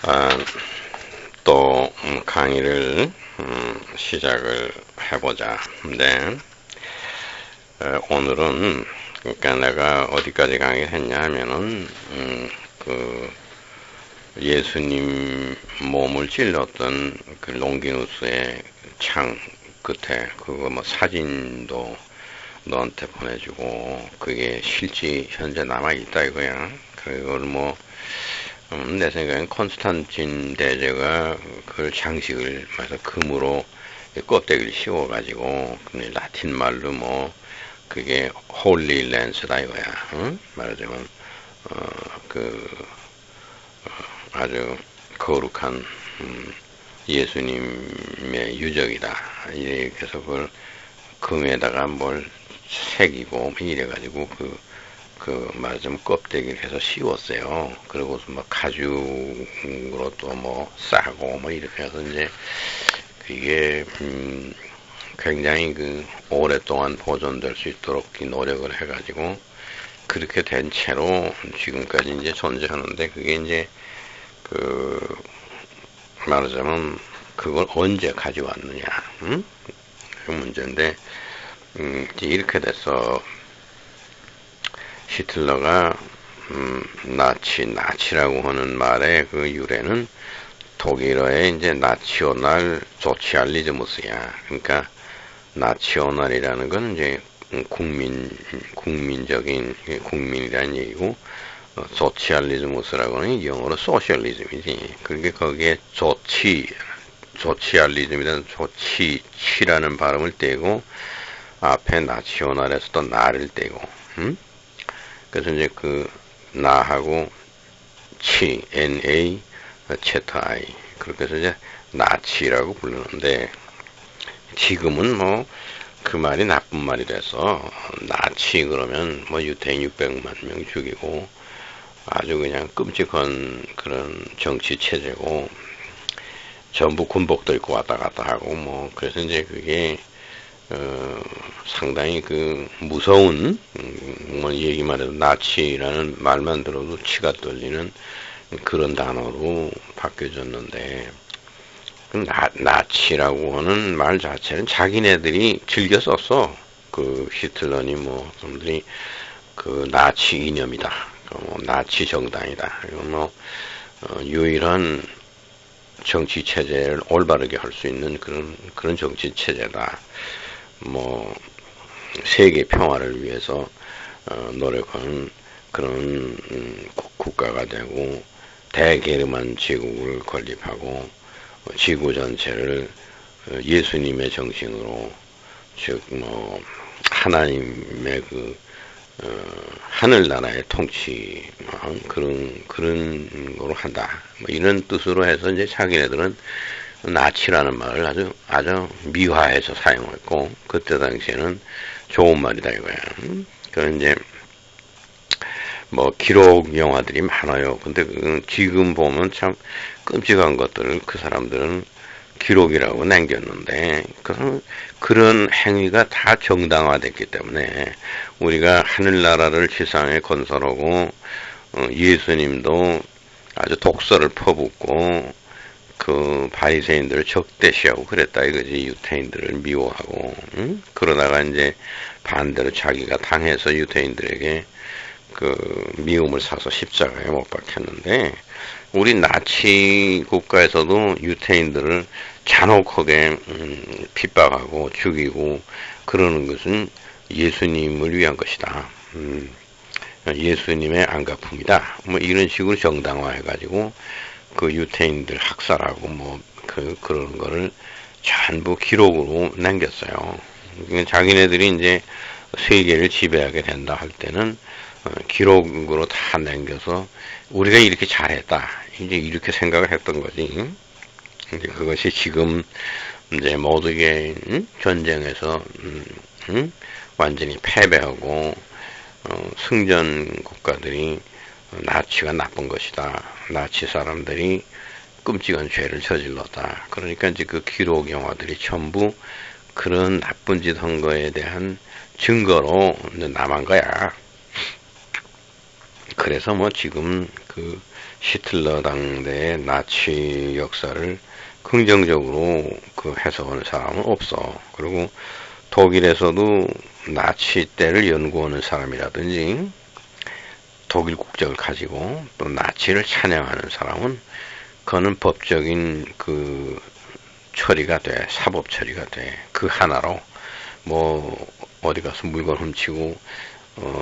아, 또 강의를 시작을 해보자. 근데 오늘은 그러니까 내가 어디까지 강의를 했냐 하면은 그 예수님 몸을 찔렀던 그 롱기누스의 창 끝에 그거 뭐 사진도 너한테 보내주고 그게 실제 현재 남아있다 이거야. 그걸 뭐 내 생각엔 콘스탄틴 대제가 그걸 장식을 해서 금으로 껍데기를 씌워가지고 라틴 말로 뭐 그게 홀리 랜스다 이거야. 응? 말하자면 그 아주 거룩한 예수님의 유적이다. 이렇게 해서 그걸 금에다가 뭘 새기고 이래가지고 말하자면 껍데기를 해서 씌웠어요. 그리고서 뭐 가죽으로 또 뭐 싸고 뭐 이렇게 해서 이제 그게 굉장히 오랫동안 보존될 수 있도록 노력을 해가지고 그렇게 된 채로 지금까지 이제 존재하는데 그게 이제 말하자면 그걸 언제 가져왔느냐, 그 문제인데 이제 이렇게 돼서 히틀러가 나치라고 하는 말의 그 유래는 독일어의 이제 나치오날 소치알리즈무스야. 그러니까 나치오날이라는 건 이제 국민적인 국민이라는 얘기고 소치알리즈무스라고는 영어로 소셜리즘이지. 그게 거기에 소치알리즘이라는 치라는 발음을 떼고 앞에 나치오날에서도 나를 떼고, 그래서 이제 나하고 NA, I. 그렇게 해서 이제 나치라고 부르는데, 지금은 뭐, 그 말이 나쁜 말이 돼서, 나치 그러면 뭐 유태인 600만 명 죽이고, 아주 그냥 끔찍한 그런 정치 체제고, 전부 군복도 입고 왔다 갔다 하고, 뭐, 그래서 이제 그게, 상당히 무서운, 뭐 얘기만 해도 나치라는 말만 들어도 치가 떨리는 그런 단어로 바뀌어졌는데, 나치라고 하는 말 자체는 자기네들이 즐겨 썼어. 히틀러니 뭐, 사람들이 나치 이념이다. 뭐 나치 정당이다. 이건 뭐, 유일한 정치 체제를 올바르게 할 수 있는 그런 정치 체제다. 뭐 세계 평화를 위해서 노력하는 그런 국가가 되고 대게르만 제국을 건립하고 지구 전체를 예수님의 정신으로 즉 뭐 하나님의 하늘나라의 통치 그런 거로 한다. 뭐 이런 뜻으로 해서 이제 자기네들은 나치라는 말을 아주 미화해서 사용했고 그때 당시에는 좋은 말이다 이거야. 그런 이제 뭐 기록 영화들이 많아요. 근데 지금 보면 참 끔찍한 것들을 그 사람들은 기록이라고 남겼는데 그런 행위가 다 정당화됐기 때문에 우리가 하늘나라를 지상에 건설하고 예수님도 아주 독서를 퍼붓고 바리새인들을 적대시하고 그랬다 이거지. 유태인들을 미워하고 그러다가 이제 반대로 자기가 당해서 유태인들에게 미움을 사서 십자가에 못 박혔는데 우리 나치 국가에서도 유태인들을 잔혹하게 핍박하고 죽이고 그러는 것은 예수님을 위한 것이다. 예수님의 안가품이다. 뭐 이런 식으로 정당화해가지고 유태인들 학살하고 뭐 그런 거를 전부 기록으로 남겼어요. 자기네들이 이제 세계를 지배하게 된다 할 때는 기록으로 다 남겨서 우리가 이렇게 잘했다. 이제 이렇게 생각을 했던 거지. 이제 그것이 지금 이제 모두의 전쟁에서 완전히 패배하고 승전 국가들이 나치가 나쁜 것이다. 나치 사람들이 끔찍한 죄를 저질렀다. 그러니까 이제 기록 영화들이 전부 그런 나쁜 짓 한 거에 대한 증거로 남은 거야. 그래서 뭐 지금 히틀러 당대의 나치 역사를 긍정적으로 그 해석하는 사람은 없어. 그리고 독일에서도 나치 때를 연구하는 사람이라든지 독일 국적을 가지고 또 나치를 찬양하는 사람은 그거는 법적인 그 처리가 돼. 사법 처리가 돼. 그 하나로 뭐 어디 가서 물건 훔치고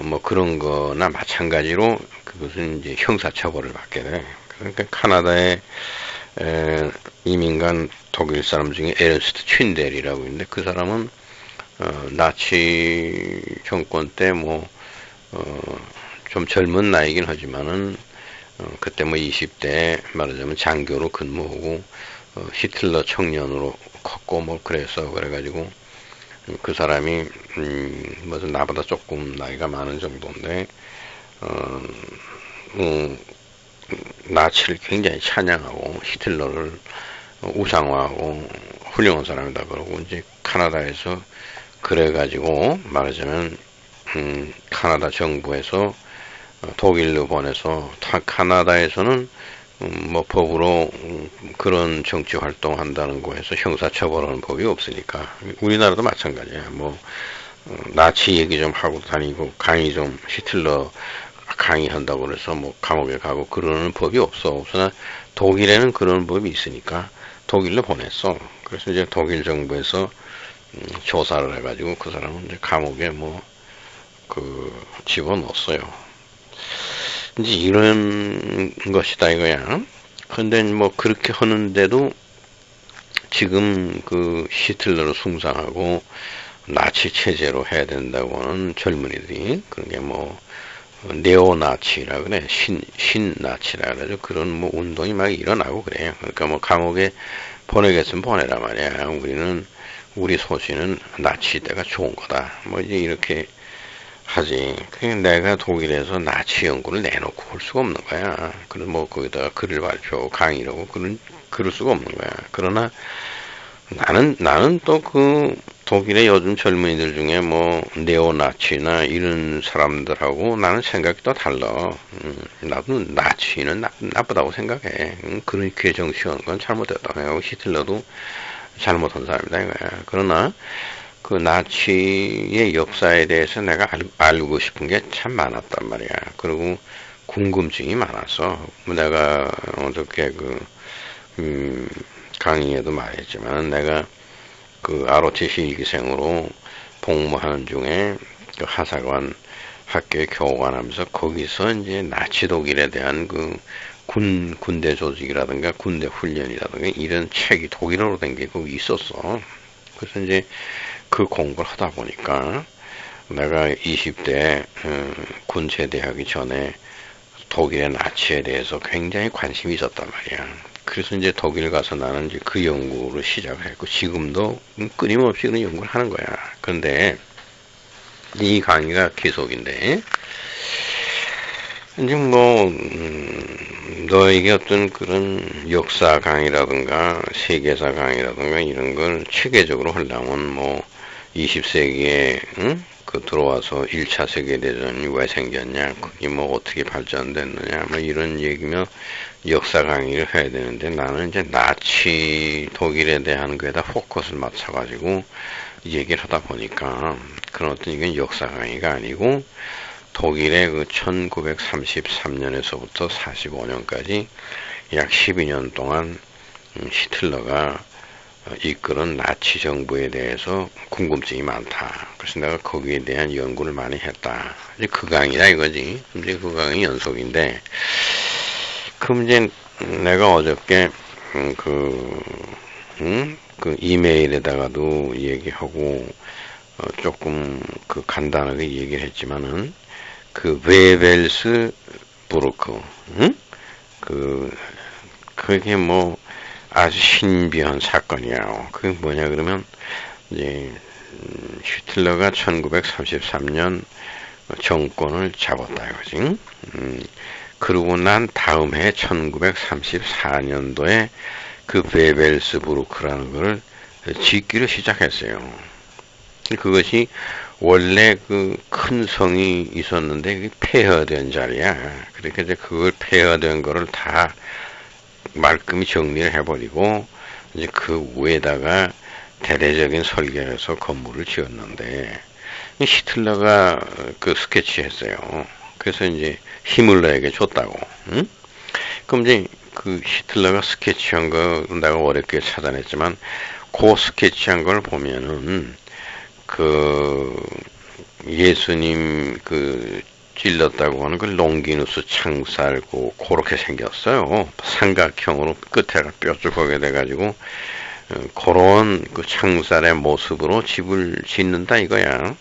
뭐 그런 거나 마찬가지로 그것은 이제 형사처벌을 받게 돼. 그러니까 카나다에 이민간 독일 사람 중에 에른스트 춘델이라고 있는데 그 사람은 나치 정권 때 뭐 좀 젊은 나이긴 하지만은 그때 뭐 20대 말하자면 장교로 근무하고 히틀러 청년으로 컸고 뭐 그래가지고 그 사람이 무슨 나보다 조금 나이가 많은 정도인데 나치를 굉장히 찬양하고 히틀러를 우상화하고 훌륭한 사람이다 그러고 이제 카나다에서 그래가지고 말하자면 카나다 정부에서 독일로 보내서 카나다에서는 뭐 법으로 그런 정치 활동한다는 거에서 형사처벌하는 법이 없으니까 우리나라도 마찬가지야. 뭐 나치 얘기 좀 하고 다니고 강의 좀 히틀러 강의한다고 그래서 뭐 감옥에 가고 그러는 법이 없으나 독일에는 그런 법이 있으니까 독일로 보냈어. 그래서 이제 독일 정부에서 조사를 해가지고 그 사람은 이제 감옥에 뭐 그 집어넣었어요. 이제 이런 것이다 이거야. 근데 뭐 그렇게 하는데도 지금 그 히틀러를 숭상하고 나치 체제로 해야 된다고 하는 젊은이들이 그런 게 뭐 네오나치라 그래. 신나치라 그래서 그런 뭐 운동이 막 일어나고 그래요. 그러니까 뭐 감옥에 보내겠으면 보내라 말이야. 우리 소신은 나치 때가 좋은 거다. 뭐 이제 이렇게 하지. 내가 독일에서 나치 연구를 내놓고 볼 수가 없는 거야. 그럼 뭐 거기다가 글을 발표하고 강의를 하고 그럴 수가 없는 거야. 그러나 나는 또 그 독일의 요즘 젊은이들 중에 뭐 네오나치나 이런 사람들하고 나는 생각이 또 달라. 나도 나치는 나쁘다고 생각해. 그렇게 정치하는 건 잘못됐다고 생각하고 히틀러도 잘못한 사람이다 이거야. 그러나 그 나치의 역사에 대해서 내가 알고 싶은 게 참 많았단 말이야. 그리고 궁금증이 많았어. 내가 어저께 강의에도 말했지만 내가 그 ROTC 일기생으로 복무하는 중에 그 하사관 학교에 교관하면서 거기서 이제 나치 독일에 대한 그 군대 조직이라든가 군대 훈련이라든가 이런 책이 독일어로 된 게 거기 있었어. 그래서 이제 그 공부를 하다 보니까 내가 20대 군 제대하기 전에 독일의 나치에 대해서 굉장히 관심이 있었단 말이야. 그래서 이제 독일 가서 나는 이제 그 연구를 시작을 했고 지금도 끊임없이 그런 연구를 하는 거야. 그런데 이 강의가 계속인데 이제 뭐 너에게 어떤 그런 역사 강의라든가 세계사 강의라든가 이런 걸 체계적으로 하려면 뭐 20세기에 그 들어와서 1차 세계대전이 왜 생겼냐, 그게 뭐 어떻게 발전됐느냐, 뭐 이런 얘기면 역사 강의를 해야 되는데 나는 이제 나치 독일에 대한 거에다 포커스를 맞춰가지고 얘기를 하다 보니까 그런 어떤 이건 역사 강의가 아니고 독일의 그 1933년에서부터 45년까지 약 12년 동안 히틀러가 이끄는 나치 정부에 대해서 궁금증이 많다. 그래서 내가 거기에 대한 연구를 많이 했다. 이제 그 강의다 이거지. 이제 그 강의 연속인데, 그럼 이제 내가 어저께 그 이메일에다가도 얘기하고 조금 그 간단하게 얘기를 했지만은 그 웨벨스 부르크, 그게 뭐 아주 신비한 사건이야. 그게 뭐냐 그러면 이제 히틀러가 1933년 정권을 잡았다 이거지. 그러고 난 다음 해 1934년도에 그 베벨스부르크라는 걸 짓기를 시작했어요. 그것이 원래 그 큰 성이 있었는데 그게 폐허된 자리야. 그러니까 이제 그걸 폐허된 거를 다 말끔히 정리를 해버리고 이제 그 위에다가 대대적인 설계를 해서 건물을 지었는데 히틀러가 그 스케치했어요. 그래서 이제 히물러에게 줬다고. 응? 그럼 이제 그 히틀러가 스케치한 거 내가 어렵게 찾아냈지만 그 스케치한 걸 보면은 그 예수님 그 찔렀다고 하는 그 롱기누스 창살고 그렇게 생겼어요. 삼각형으로 끝에가 뾰족하게 돼가지고 그런 그 창살의 모습으로 집을 짓는다 이거야.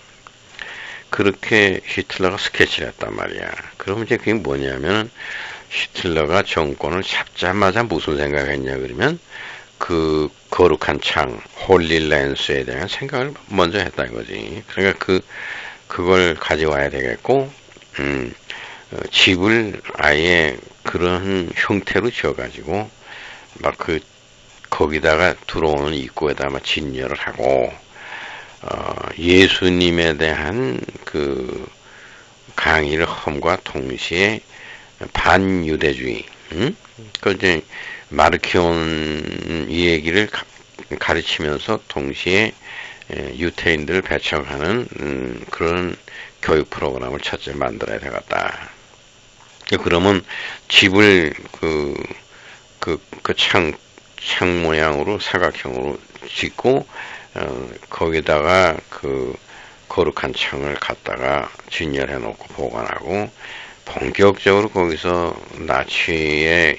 그렇게 히틀러가 스케치를 했단 말이야. 그럼 이제 그게 뭐냐면 히틀러가 정권을 잡자마자 무슨 생각을 했냐 그러면 그 거룩한 창, 홀리랜스에 대한 생각을 먼저 했다 이거지. 그러니까 그걸 가져와야 되겠고, 집을 아예 그런 형태로 지어가지고, 막 거기다가 들어오는 입구에다 막 진열을 하고, 예수님에 대한 그 강의를 함과 동시에 반유대주의, 그 이제 마르키온 이 얘기를 가르치면서 동시에 유태인들을 배척하는 그런 교육 프로그램을 첫째 만들어야 되겠다. 그러면 집을 창 모양으로 사각형으로 짓고 거기다가 그 거룩한 창을 갖다가 진열해 놓고 보관하고 본격적으로 거기서 나치의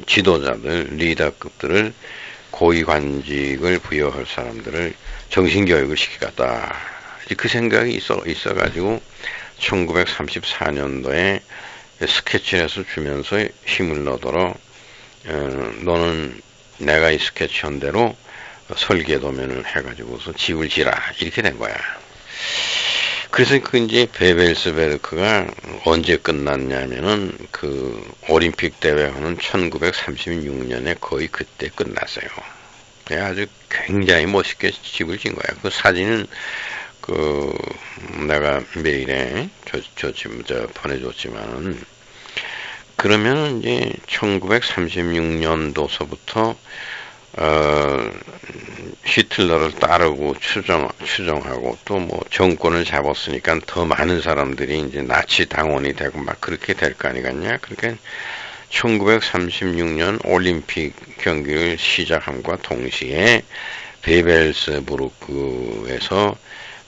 지도자들, 리더급들을 고위관직을 부여할 사람들을 정신교육을 시키겠다. 그 생각이 있어가지고 1934년도에 스케치를 해서 주면서 힘을 넣도록 너는 내가 이 스케치한 대로 설계 도면을 해가지고서 집을 지라 이렇게 된 거야. 그래서 그 이제 베벨스베르크가 언제 끝났냐면은 그 올림픽 대회는 1936년에 거의 그때 끝났어요. 아주 굉장히 멋있게 집을 진 거야. 그 사진은 내가 메일에 보내줬지만은 그러면 이제 1936년도서부터 히틀러를 따르고 추종하고 또 뭐 정권을 잡았으니까 더 많은 사람들이 이제 나치 당원이 되고 막 그렇게 될 거 아니겠냐. 그러니까 1936년 올림픽 경기를 시작함과 동시에 베벨스부르크에서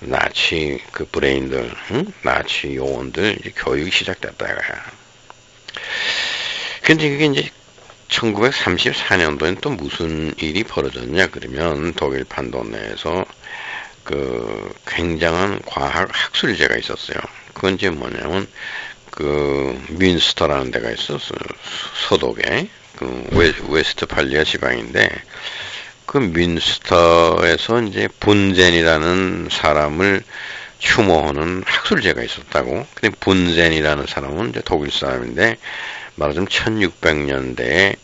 나치 그 브레인들, 나치 요원들 이제 교육이 시작됐다 이거야. 근데 그게 이제 1934년도엔 또 무슨 일이 벌어졌냐 그러면 독일 판도 내에서 그 굉장한 과학 학술제가 있었어요. 그건 이제 뭐냐면 그 뮌스터라는 데가 있었어요. 서독에 그 웨스트팔리아 지방인데 그 뮌스터에서 이제 분젠이라는 사람을 추모하는 학술제가 있었다고. 근데 분젠이라는 사람은 이제 독일 사람인데 말하자면 1600년대의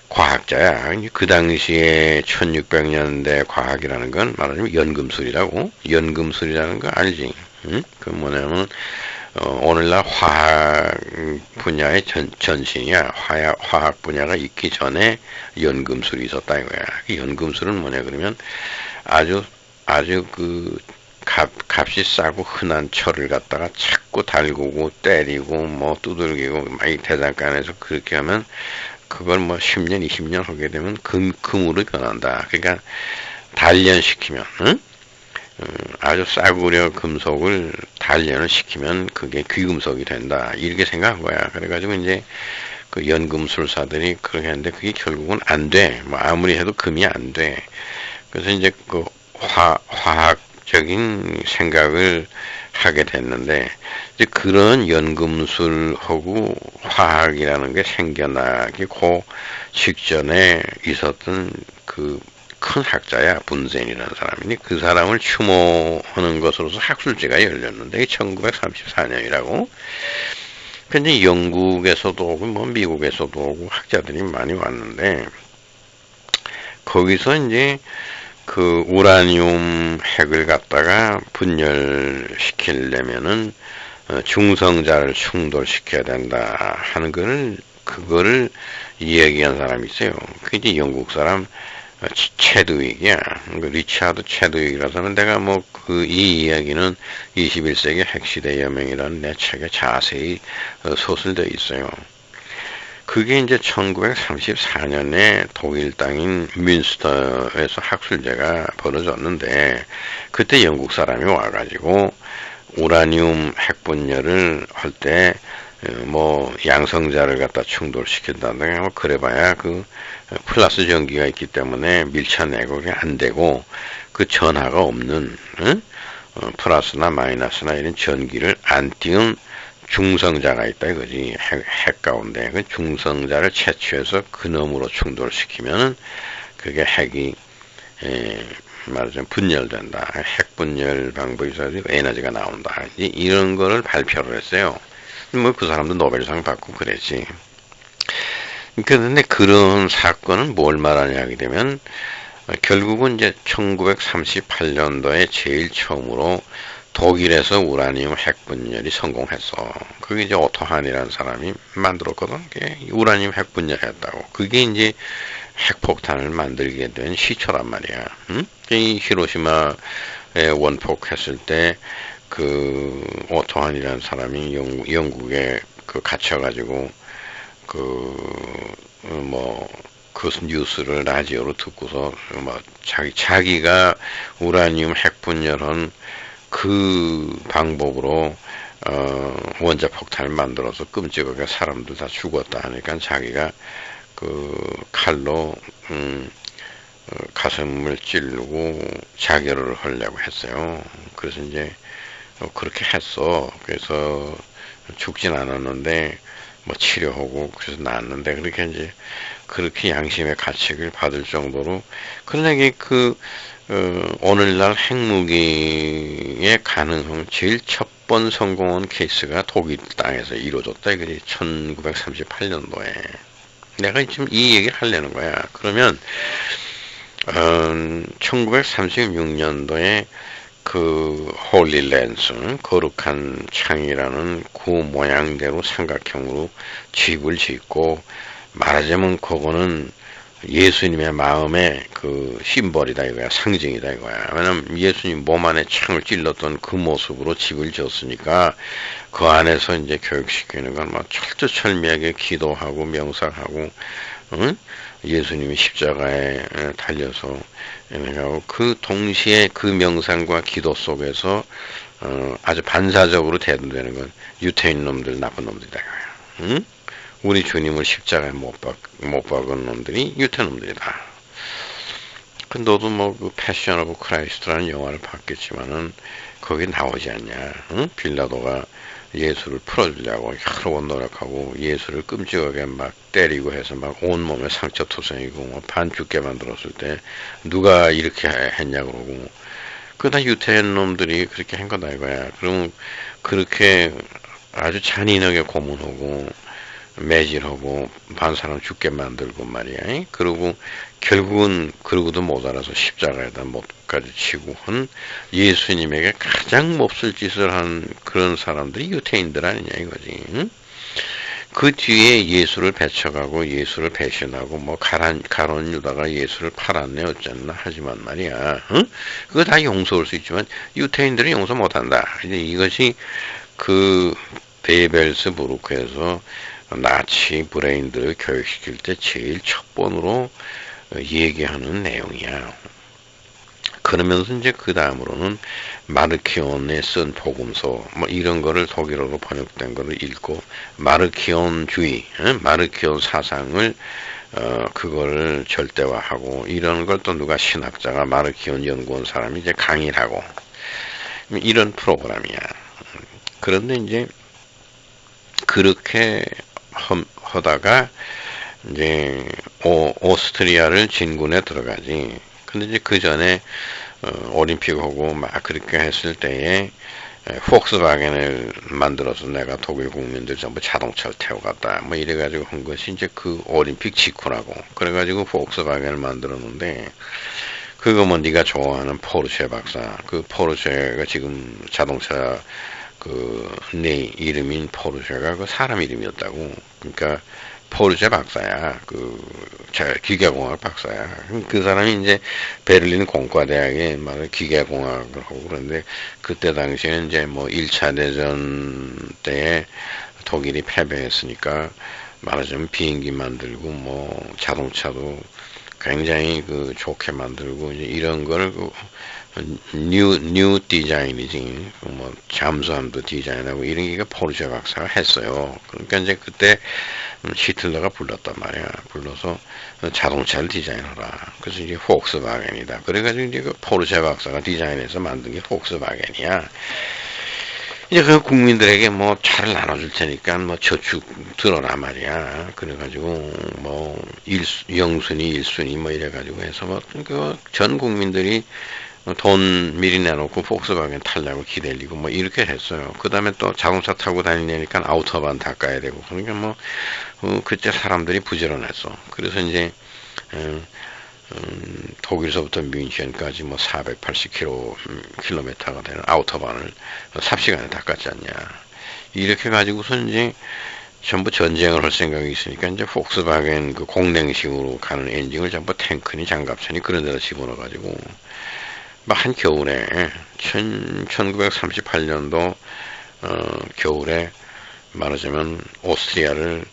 과학자야. 그 당시에 1600년대 과학이라는 건 말하자면 연금술이라고. 연금술이라는 거 알지? 응? 그 뭐냐면 오늘날 화학 분야의 전신이야. 화학 분야가 있기 전에 연금술이 있었다 이거야. 그 연금술은 뭐냐 그러면 아주 그 값이 싸고 흔한 철을 갖다가 찾고 달구고 때리고 뭐 두들기고 막 이 대장간에서 그렇게 하면 그걸 뭐 10년 20년 하게 되면 금으로 변한다. 그러니까 단련시키면 아주 싸구려 금속을 단련을 시키면 그게 귀금속이 된다. 이렇게 생각한 거야. 그래가지고 이제 그 연금술사들이 그렇게 했는데 그게 결국은 안 돼. 뭐 아무리 해도 금이 안 돼. 그래서 이제 그 화학적인 생각을 하게 됐는데 이제 그런 연금술하고 화학이라는 게 생겨나기 그 직전에 있었던 그 큰 학자야 분센이라는 사람이니 그 사람을 추모하는 것으로서 학술제가 열렸는데 1934년이라고. 근데 영국에서도 오고 뭐 미국에서도 오고 학자들이 많이 왔는데 거기서 이제 그 우라늄 핵을 갖다가 분열시키려면은 중성자를 충돌시켜야 된다 하는 그거를 이야기한 사람이 있어요. 그게 이제 영국 사람 체드윅이야. 리차드 체드윅이라서는 내가 뭐 이 이야기는 21세기 핵시대 여명이라는 내 책에 자세히 소설되어 있어요. 그게 이제 1934년에 독일 땅인 뮌스터에서 학술제가 벌어졌는데, 그때 영국 사람이 와가지고 우라늄 핵분열을 할 때 뭐 양성자를 갖다 충돌시킨다든가 뭐 그래봐야 그 플러스 전기가 있기 때문에 밀착 내곡이 안 되고 그 전하가 없는 플러스나 마이너스나 이런 전기를 안 띄운 중성자가 있다 이거지. 핵 가운데 그 중성자를 채취해서 그놈으로 충돌시키면은 그게 핵이 말하자면 분열된다. 핵 분열 방법이 있어서 에너지가 나온다. 이런 거를 발표를 했어요. 뭐 그 사람도 노벨상 받고 그랬지. 그런데 그런 사건은 뭘 말하냐 하게 되면 결국은 이제 1938년도에 제일 처음으로 독일에서 우라늄 핵분열이 성공했어. 그게 이제 오토한이라는 사람이 만들었거든. 그게 우라늄 핵분열했다고. 그게 이제 핵폭탄을 만들게 된 시초란 말이야. 응? 이 히로시마에 원폭했을 때 그 오토한이라는 사람이 영국에 갇혀가지고 그 뉴스를 라디오로 듣고서 뭐 자기가 우라늄 핵분열한 그 방법으로 원자 폭탄을 만들어서 끔찍하게 사람들 다 죽었다 하니까 자기가 그 칼로 가슴을 찌르고 자결을 하려고 했어요. 그래서 이제 그렇게 했어. 그래서 죽진 않았는데 뭐 치료하고 그래서 나았는데 그렇게 이제 그렇게 양심의 가책을 받을 정도로. 그러나 이게 오늘날 핵무기의 가능성 제일 첫 번 성공한 케이스가 독일 땅에서 이루어졌다 이거지. 1938년도에. 내가 지금 이 얘기를 하려는 거야. 그러면 1936년도에 그 홀리랜스 거룩한 창이라는 그 모양대로 삼각형으로 집을 짓고, 말하자면 그거는 예수님의 마음의 그 심벌이다 이거야. 상징이다 이거야. 왜냐면 예수님 몸 안에 창을 찔렀던 그 모습으로 집을 지었으니까 그 안에서 이제 교육시키는 건 막 철두철미하게 기도하고 명상하고, 응? 예수님이 십자가에 달려서 그 동시에 그 명상과 기도 속에서 아주 반사적으로 대두되는 건 유태인 놈들, 나쁜 놈들이다 이거야. 응? 우리 주님을 십자가에 못 박은 놈들이 유태 놈들이다. 너도 뭐 그 패션 오브 크라이스트라는 영화를 봤겠지만은 거기 나오지 않냐? 응? 빌라도가 예수를 풀어주려고 여러 노력하고 예수를 끔찍하게 막 때리고 해서 막 온몸에 상처 투성이고 뭐 반 죽게 만들었을 때 누가 이렇게 했냐 그러고, 그다 유태인 놈들이 그렇게 한 거다 이거야. 그럼 그렇게 아주 잔인하게 고문하고 매질하고 반 사람 죽게 만들고 말이야. 그리고 결국은 그러고도 못 알아서 십자가에다 못까지 치고 한 예수님에게 가장 몹쓸 짓을 한 그런 사람들이 유태인들 아니냐 이거지. 응? 그 뒤에 예수를 배척하고 예수를 배신하고 뭐 가론 유다가 예수를 팔았네 어쨌나 하지만 말이야. 응? 그거 다 용서할 수 있지만 유태인들은 용서 못한다. 이제 이것이 그 베벨스부르크에서 나치 브레인들을 교육시킬 때 제일 첫 번으로 얘기하는 내용이야. 그러면서 이제 그 다음으로는 마르키온의 쓴 복음서 뭐 이런 거를 독일어로 번역된 거를 읽고 마르키온주의, 마르키온 사상을 그거를 절대화하고 이런 걸 또 누가 신학자가 마르키온 연구원 사람이 이제 강의를 하고 이런 프로그램이야. 그런데 이제 그렇게 하다가 이제 오스트리아를 진군에 들어가지. 근데 이제 그 전에 올림픽하고 막 그렇게 했을 때에 폭스바겐을 만들어서 내가 독일 국민들 전부 자동차를 태워갔다 뭐 이래가지고 한 것이 이제 그 올림픽 직후라고. 그래가지고 폭스바겐을 만들었는데 그거 뭐 네가 좋아하는 포르쉐 박사, 그 포르쉐가 지금 자동차 내 이름인 포르쉐가 그 사람 이름이었다고. 그러니까 포르쉐 박사야. 기계공학 박사야. 그 사람이 이제 베를린 공과대학에 막 기계공학을 하고 그런데 그때 당시에는 이제 뭐 1차 대전 때에 독일이 패배했으니까 말하자면 비행기 만들고 뭐 자동차도 굉장히 좋게 만들고 이제 이런 걸 뉴 디자인이지 뭐 잠수함도 디자인하고 이런 게 포르쉐 박사가 했어요. 그러니까 이제 그때 히틀러가 불렀단 말이야. 불러서 자동차를 디자인하라. 그래서 이제 폭스바겐이다. 그래가지고 이제 그 포르쉐 박사가 디자인해서 만든 게 폭스바겐이야. 이제 그 국민들에게 뭐 차를 나눠줄 테니까 뭐 저축 들어라 말이야. 그래가지고 뭐 영순위, 1순위 뭐 이래가지고 해서 뭐 전 국민들이 돈 미리 내놓고 폭스바겐 타려고 기다리고 뭐 이렇게 했어요. 그 다음에 또 자동차 타고 다니려니까 아우토반 닦아야 되고 그러니까 뭐 그때 사람들이 부지런했어. 그래서 이제 독일서부터 뮌헨까지 뭐 480km가 되는 아우토반을 삽시간에 닦았지 않냐. 이렇게 가지고서 이제 전부 전쟁을 할 생각이 있으니까 이제 폭스바겐 공랭식으로 가는 엔진을 전부 탱크니 장갑차니 그런 데다 집어넣어가지고 막 한 겨울에 1938년도 겨울에 말하자면 오스트리아를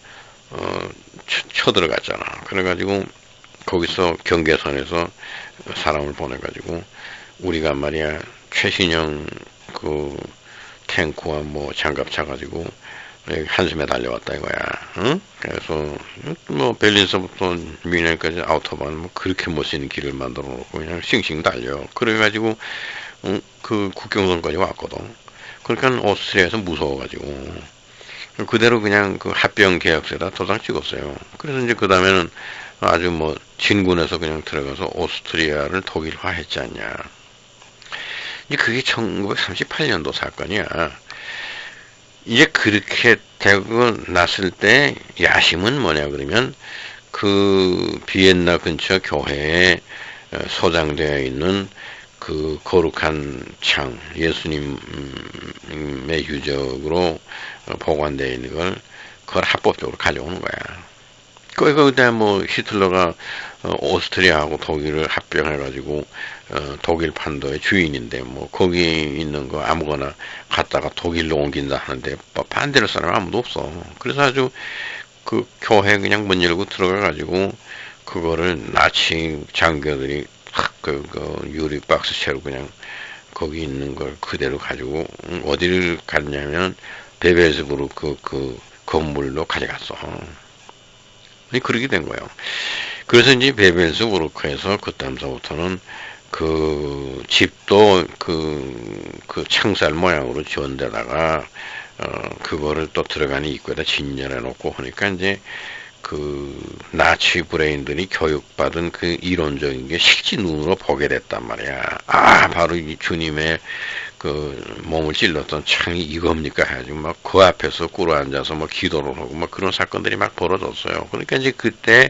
쳐들어갔잖아. 그래가지고 거기서 경계선에서 사람을 보내가지고 우리가 말이야 최신형 탱크와 뭐 장갑차 가지고 한숨에 달려왔다 이거야. 응? 그래서 뭐 베를린서부터 뮌헨까지 아우토반 뭐 그렇게 멋있는 길을 만들어 놓고 그냥 싱싱 달려. 그래가지고 그 국경선까지 왔거든. 그러니까 오스트리아에서 무서워가지고 그대로 그냥 합병 계약서에다 도장 찍었어요. 그래서 이제 그 다음에는 아주 뭐 진군에서 그냥 들어가서 오스트리아를 독일화했지 않냐. 이제 그게 1938년도 사건이야. 이제 그렇게 되고 났을 때 야심은 뭐냐 그러면 비엔나 근처 교회에 소장되어 있는 거룩한 창, 예수님의 유적으로 보관되어 있는 그걸 합법적으로 가져오는 거야. 그때 뭐 히틀러가 오스트리아하고 독일을 합병해가지고 독일 판도의 주인인데 뭐 거기 있는 거 아무거나 갖다가 독일로 옮긴다 하는데 뭐 반대할 사람 아무도 없어. 그래서 아주 교회 그냥 문 열고 들어가가지고 그거를 나치 장교들이 유리 박스채로 그냥 거기 있는 걸 그대로 가지고 어디를 갔냐면 베베스부르 그 건물로 가져갔어. 그렇게 된 거예요. 그래서 이제 베벨스부르크에서 그다음서부터는 집도 창살 모양으로 지은 데다가 그거를 또 들어가는 입구에다 진열해 놓고 하니까 이제 나치 브레인들이 교육받은 이론적인 게 실제 눈으로 보게 됐단 말이야. 바로 이 주님의 몸을 찔렀던 창이 이겁니까? 해가지고 막 그 앞에서 꿇어 앉아서 막 기도를 하고 막 그런 사건들이 막 벌어졌어요. 그러니까 이제 그때,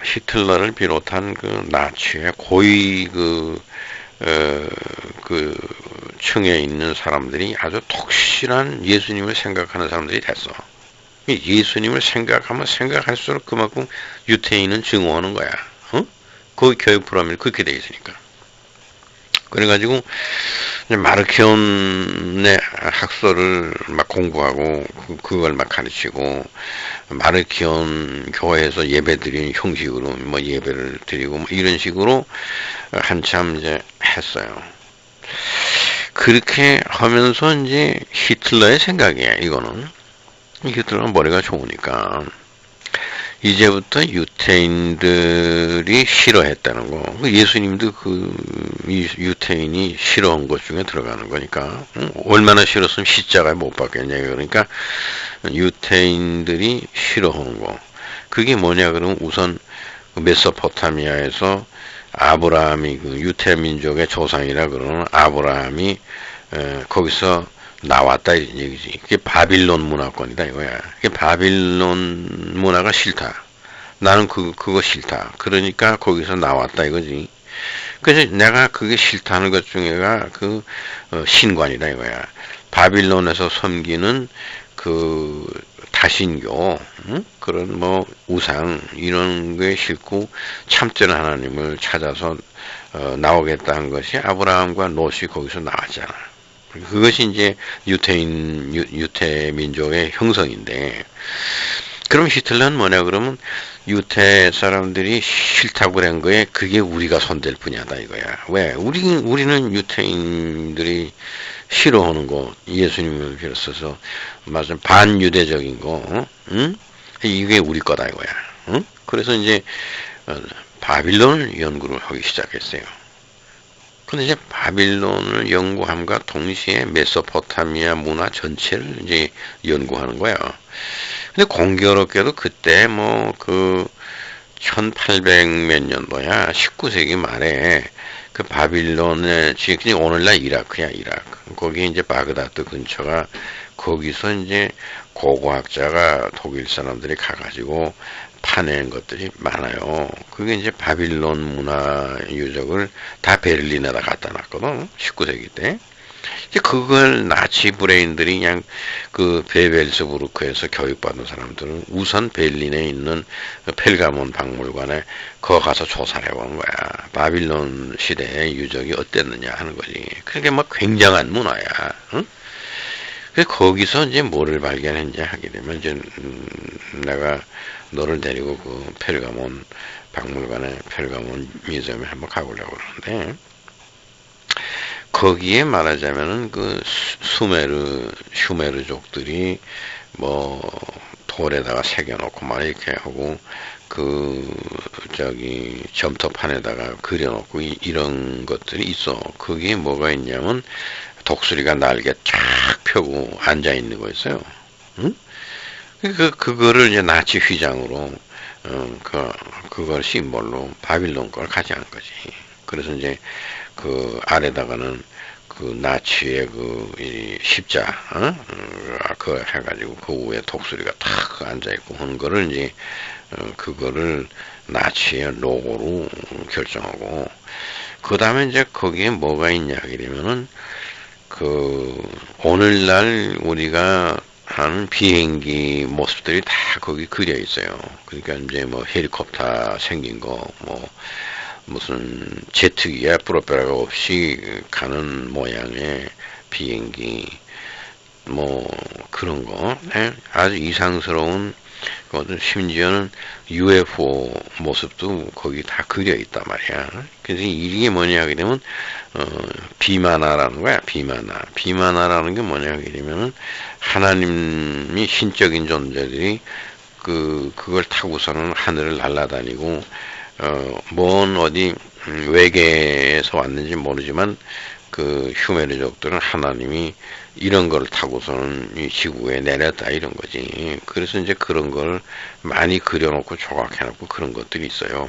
히틀러를 비롯한 나치의 고위 층에 있는 사람들이 아주 독실한 예수님을 생각하는 사람들이 됐어. 예수님을 생각하면 생각할수록 그만큼 유태인은 증오하는 거야. 그 교육 프로그램이 그렇게 돼 있으니까. 그래가지고 마르키온의 학설을 막 공부하고 그걸 막 가르치고 마르키온 교회에서 예배드리는 형식으로 뭐 예배를 드리고 뭐 이런 식으로 한참 이제 했어요. 그렇게 하면서 이제 히틀러의 생각이에요. 이거는 히틀러는 머리가 좋으니까 이제부터 유태인들이 싫어했다는 거. 예수님도 유태인이 싫어한 것 중에 들어가는 거니까. 얼마나 싫었으면 십자가에 못 박겠냐. 그러니까 유태인들이 싫어하는 거. 그게 뭐냐 그러면 우선 메소포타미아에서 아브라함이 유태 민족의 조상이라 그러는 아브라함이 거기서 나왔다 이 얘기지. 그게 바빌론 문화권이다 이거야. 그게 바빌론 문화가 싫다. 나는 그거 싫다. 그러니까 거기서 나왔다 이거지. 그래서 내가 그게 싫다는 것 중에가 신관이다 이거야. 바빌론에서 섬기는 그 다신교, 그런 뭐 우상 이런 게 싫고 참된 하나님을 찾아서 나오겠다는 것이 아브라함과 롯이 거기서 나왔잖아. 그것이 이제 유태 민족의 형성인데, 그럼 히틀러는 뭐냐 그러면 유태 사람들이 싫다고 그런 거에 그게 우리가 손댈 분야다 이거야. 왜? 우리는 유태인들이 싫어하는 거, 예수님을 비롯해서 맞아 반유대적인 거, 응? 이게 우리 거다 이거야. 응? 그래서 이제 바빌론을 연구를 하기 시작했어요. 근데 이제 바빌론을 연구함과 동시에 메소포타미아 문화 전체를 이제 연구하는 거야. 근데 공교롭게도 그때 1800 몇 년도야, 19세기 말에 그 바빌론의 지금 오늘날 이라크야, 이라크. 거기 이제 바그다드 근처가, 거기서 이제 고고학자가 독일 사람들이 가가지고 파낸 것들이 많아요. 그게 이제 바빌론 문화 유적을 다 베를린에다 갖다 놨거든, 19세기 때. 이제 그걸 나치 브레인들이 그냥 그 베벨스부르크에서 교육받은 사람들은 우선 베를린에 있는 펠가몬 박물관에 거 가서 조사를 해본 거야. 바빌론 시대의 유적이 어땠느냐 하는 거지. 그게 뭐 굉장한 문화야. 응? 그래서 거기서 이제 뭐를 발견했냐 하게 되면 이제 내가 너를 데리고 그 펠가몬 박물관에, 펠가몬 뮤지엄에 한번 가보려고 그러는데, 거기에 말하자면은 그 슈메르족들이 뭐 돌에다가 새겨놓고 막 이렇게 하고 점토판에다가 그려놓고 이런 것들이 있어. 거기에 뭐가 있냐면 독수리가 날개 쫙 펴고 앉아 있는 거였어요. 응? 그거를 이제 나치 휘장으로 그걸 심볼로 바빌론 걸 가져간 거지. 그래서 이제 그 아래다가는 그 나치의 이 십자, 그거 해가지고 그 위에 독수리가 탁 앉아있고 하는 거를 이제, 그거를 나치의 로고로 결정하고, 그 다음에 이제 거기에 뭐가 있냐, 이러면은, 오늘날 우리가 하는 비행기 모습들이 다 거기 그려 있어요. 그러니까 이제 뭐 헬리콥터 생긴 거, 무슨 제트기야 프로펠러가 없이 가는 모양의 비행기, 그런 거, 네? 아주 이상스러운 것들, 심지어는 UFO 모습도 거기 다 그려 있단 말이야. 그래서 이게 뭐냐 하게 되면 비마나라는 거야. 비마나라는 게 뭐냐 하게 되면은 하나님이 신적인 존재들이 그걸 타고서는 하늘을 날아다니고 먼 어디 외계에서 왔는지 모르지만 그 슈메르족들은 하나님이 이런 걸 타고서는 이 지구에 내렸다 이런 거지. 그래서 이제 그런 걸 많이 그려놓고 조각해놓고 그런 것들이 있어요.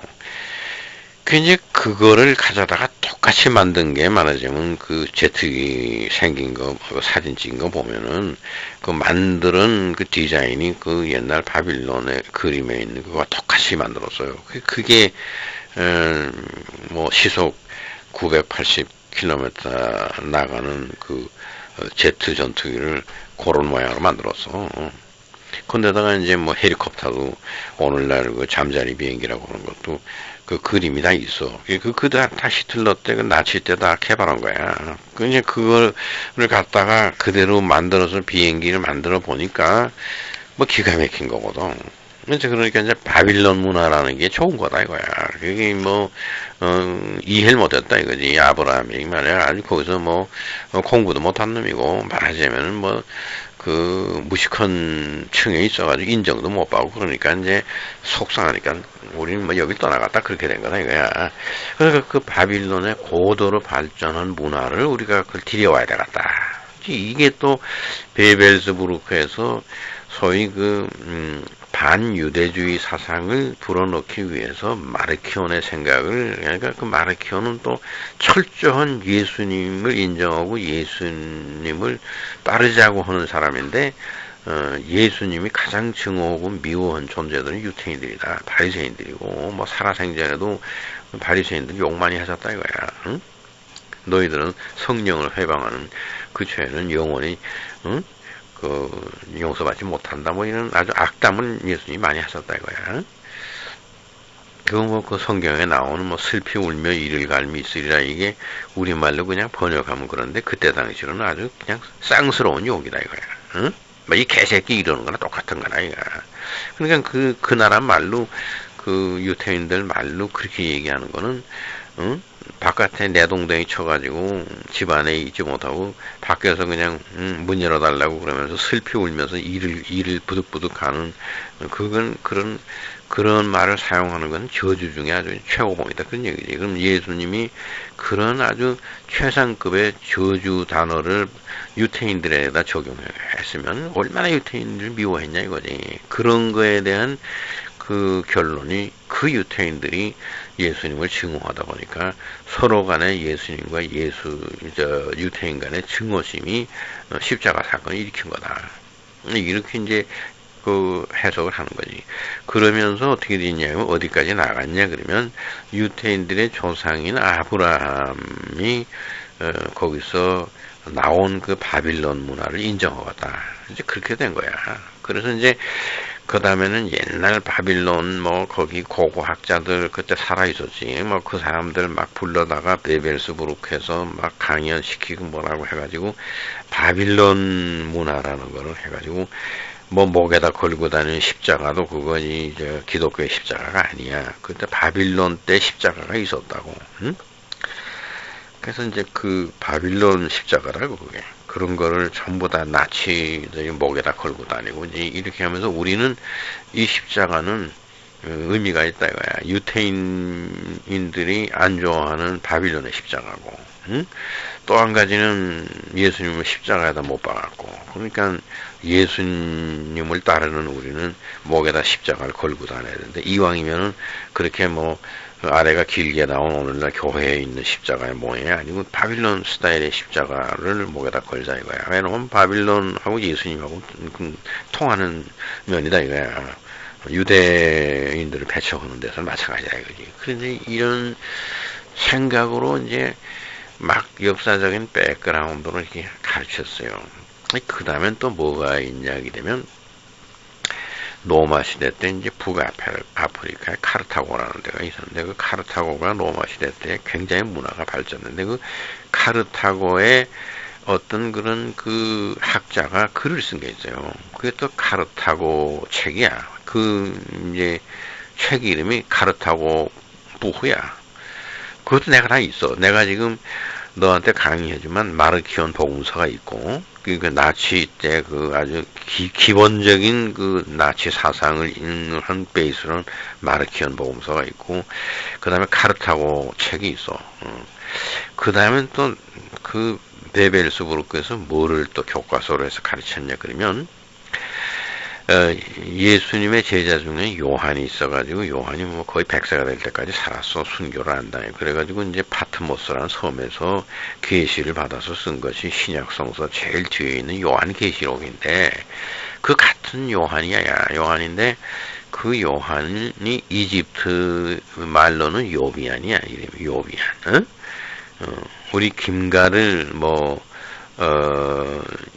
그 이제 그거를 가져다가 똑같이 만든 게 말하자면 그 제트기 생긴 거 사진 찍은 거 보면은 그 만드는 그 디자인이 그 옛날 바빌론의 그림에 있는 그거와 똑같이 만들었어요. 그게 시속 980km 나가는 그 제트 전투기를 그런 모양으로 만들었어. 근데다가 이제 헬리콥터도 오늘날 그 잠자리 비행기라고 하는 것도 그 그림이 다 있어. 다 히틀러 때, 나치 때 다 개발한 거야. 이제 그거를 갖다가 그대로 만들어서 비행기를 만들어 보니까 기가 막힌 거거든. 그러니까 이제 바빌론 문화라는 게 좋은 거다 이거야. 그게 이해를 못했다 이거지. 아브라함이 말이야. 아주 거기서 공부도 못한 놈이고, 말하자면은 무식한 층에 있어가지고 인정도 못 받고, 그러니까 이제 속상하니까 우리는 여기 떠나갔다 그렇게 된 거다 이거야. 그래서 그 바빌론의 고도로 발전한 문화를 우리가 그걸 들여와야 되겠다. 이게 또 베벨스부르크에서 소위 반유대주의 사상을 불어넣기 위해서 마르키온의 생각을, 그러니까 그 마르키온은 또 철저한 예수님을 인정하고 예수님을 따르자고 하는 사람인데, 예수님이 가장 증오하고 미워한 존재들은 유태인들이다. 바리새인들이고 뭐 살아생전에도 바리새인들 욕 많이 하셨다 이거야. 응? 너희들은 성령을 회방하는 그 죄는 영원히 그 용서받지 못한다. 뭐 이런 아주 악담을 예수님이 많이 하셨다 이거야. 그거 뭐 그 성경에 나오는 뭐 슬피 울며 이를 갈미 있으리라 이게 우리말로 그냥 번역하면 그런데 그때 당시로는 아주 그냥 쌍스러운 욕이다 이거야. 응? 뭐 이 개새끼 이러는 거나 똑같은 거나 이거야. 그러니까 그 나라 말로 그 유태인들 말로 그렇게 얘기하는 거는 응? 바깥에 내동댕이 쳐가지고 집 안에 있지 못하고 밖에서 그냥 문 열어달라고 그러면서 슬피 울면서 이를 부득부득 하는 그건 그런 말을 사용하는 건 저주 중에 아주 최고봉이다 그런 얘기지. 그럼 예수님이 그런 아주 최상급의 저주 단어를 유태인들에다 적용했으면 얼마나 유태인들을 미워했냐 이거지. 그런 거에 대한 그 결론이 그 유태인들이 예수님을 증오하다 보니까 서로 간에 예수님과 유태인 간의 증오심이 십자가 사건을 일으킨 거다. 이렇게 이제 그 해석을 하는 거지. 그러면서 어떻게 되냐면 어디까지 나갔냐 그러면 유태인들의 조상인 아브라함이 거기서 나온 그 바빌론 문화를 인정하겠다. 이제 그렇게 된 거야. 그래서 이제 그 다음에는 옛날 바빌론 뭐 거기 고고학자들 그때 살아 있었지. 뭐 그 사람들 막 불러다가 베벨스부룩해서 막 강연시키고 뭐라고 해가지고 바빌론 문화라는 거를 해가지고 뭐 목에다 걸고 다니는 십자가도 그건 이제 기독교의 십자가가 아니야. 그때 바빌론 때 십자가가 있었다고. 응? 그래서 이제 그 바빌론 십자가라고 그게. 그런 거를 전부 다 나치들이 목에다 걸고 다니고 이제 이렇게 하면서 우리는 이 십자가는 의미가 있다 이거야. 유태인들이 안 좋아하는 바빌론의 십자가고, 응? 또 한 가지는 예수님을 십자가에다 못 박았고, 그러니까 예수님을 따르는 우리는 목에다 십자가를 걸고 다녀야 되는데 이왕이면은 그렇게 뭐 아래가 길게 나온 오늘날 교회에 있는 십자가의 모양이 아니고 바빌론 스타일의 십자가를 목에다 걸자 이거야. 왜냐면 바빌론하고 예수님하고 통하는 면이다 이거야. 유대인들을 배척하는 데서 마찬가지다 이거지. 그런데 이런 생각으로 이제 막 역사적인 백그라운드를 이렇게 가르쳤어요. 그 다음엔 또 뭐가 있냐게 되면 로마 시대 때 이제 북아프리카에 카르타고라는 데가 있었는데 그 카르타고가 로마 시대 때 굉장히 문화가 발전했는데 그 카르타고의 어떤 그런 그 학자가 글을 쓴 게 있어요. 그게 또 카르타고 책이야. 그 이제 책 이름이 카르타고 부후야. 그것도 내가 다 있어. 내가 지금 너한테 강의해주면 마르키온 복음서가 있고 그 나치 때 그 아주 기본적인 그 나치 사상을 인한 베이스로는 마르키온 복음서가 있고 그 다음에 카르타고 책이 있어. 그 다음에 또 그 베벨스부르크에서 뭐를 또 교과서로 해서 가르쳤냐 그러면 예수님의 제자 중에 요한이 있어가지고 요한이 뭐 거의 100세가 될 때까지 살았어. 순교를 한다. 그래가지고 이제 파트모스라는 섬에서 계시를 받아서 쓴 것이 신약성서 제일 뒤에 있는 요한 계시록인데 그 같은 요한이야. 요한인데 그 요한이 이집트 말로는 요비안이야. 이름이 요비안. 응? 우리 김가를 뭐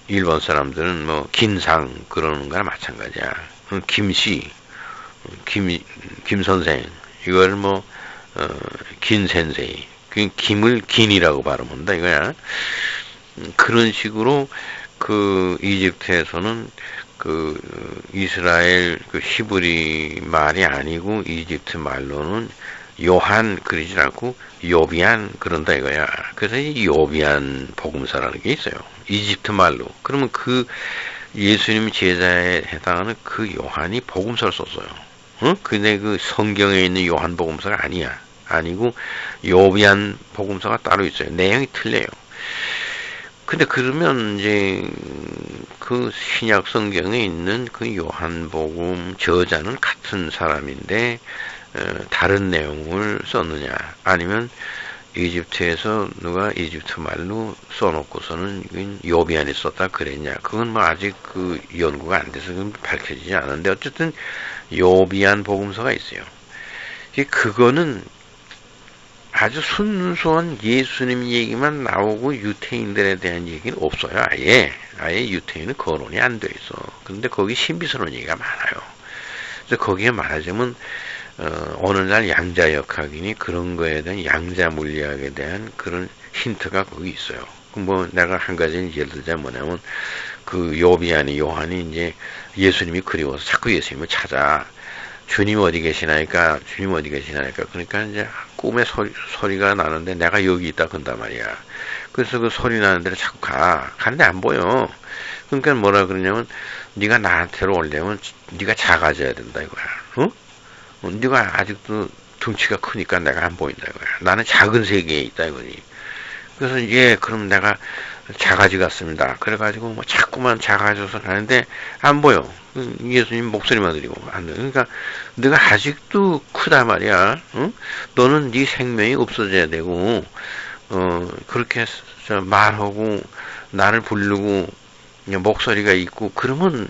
일본 사람들은 뭐 김상 그러는 거나 마찬가지야. 김씨, 김 선생 이걸 뭐 김센세이 그 김을 긴이라고 발음한다 이거야. 그런 식으로 그 이집트에서는 그 이스라엘 그 히브리 말이 아니고 이집트 말로는 요한 그러지 않고 요비안 그런다 이거야. 그래서 이 요비안 복음서라는 게 있어요. 이집트 말로. 그러면 그 예수님 제자에 해당하는 그 요한이 복음서를 썼어요. 응? 근데 그 성경에 있는 요한 복음서가 아니야. 아니고 요비안 복음서가 따로 있어요. 내용이 틀려요. 근데 그러면 이제 그 신약 성경에 있는 그 요한복음 저자는 같은 사람인데 다른 내용을 썼느냐 아니면 이집트에서 누가 이집트 말로 써놓고서는 이건 요비안이 썼다 그랬냐? 그건 뭐 아직 그 연구가 안 돼서 밝혀지지 않은데 어쨌든 요비안 복음서가 있어요. 그거는 아주 순수한 예수님 얘기만 나오고 유태인들에 대한 얘기는 없어요. 아예 유태인은 거론이 안 돼 있어. 그런데 거기 신비스러운 얘기가 많아요. 그래서 거기에 말하자면 어느 날 양자역학이니 그런 거에 대한 양자 물리학에 대한 그런 힌트가 거기 있어요. 뭐 내가 한 가지 예를 들자 뭐냐면 그 요한이 이제 예수님이 그리워서 자꾸 예수님을 찾아. 주님 어디 계시나니까 그러니까 이제 꿈에 소리가 나는데 내가 여기 있다 그런단 말이야. 그래서 그 소리 나는 데를 자꾸 가는데 안 보여. 그러니까 뭐라 그러냐면 네가 나한테로 오려면 네가 작아져야 된다 이거야. 네가 아직도 덩치가 크니까 내가 안 보인다 이거야. 나는 작은 세계에 있다 이거지. 그래서 그럼 내가 작아지 갔습니다. 그래가지고 뭐 자꾸만 작아져서 가는데 안 보여. 예수님 목소리만 들리고 안 돼. 그러니까 네가 아직도 크다 말이야. 응? 너는 네 생명이 없어져야 되고 그렇게 말하고 나를 부르고 목소리가 있고 그러면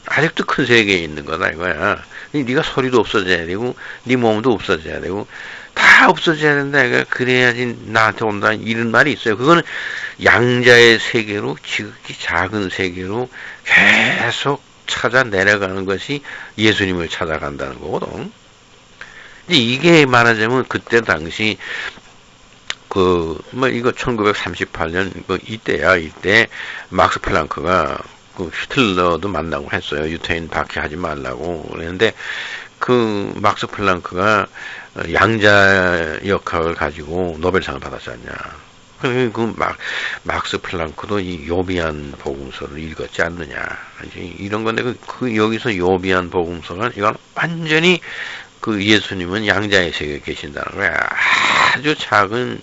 아직도 큰 세계에 있는 거다 이거야. 네가 소리도 없어져야 되고 네 몸도 없어져야 되고 다 없어져야 된다. 그래야지 나한테 온다. 이런 말이 있어요. 그거는 양자의 세계로 지극히 작은 세계로 계속 찾아 내려가는 것이 예수님을 찾아간다는 거거든. 이게 말하자면 그때 당시 이거 1938년 이때 막스 플랑크가 그 히틀러도 만나고 했어요. 유태인 박해하지 말라고 그랬는데 그 막스 플랑크가 양자 역학을 가지고 노벨상을 받았지 않냐. 막스 플랑크도 이 요비안 복음서를 읽었지 않느냐. 이런 건데 여기서 요비안 복음서는 이건 완전히 그 예수님은 양자의 세계에 계신다는 거야. 아주 작은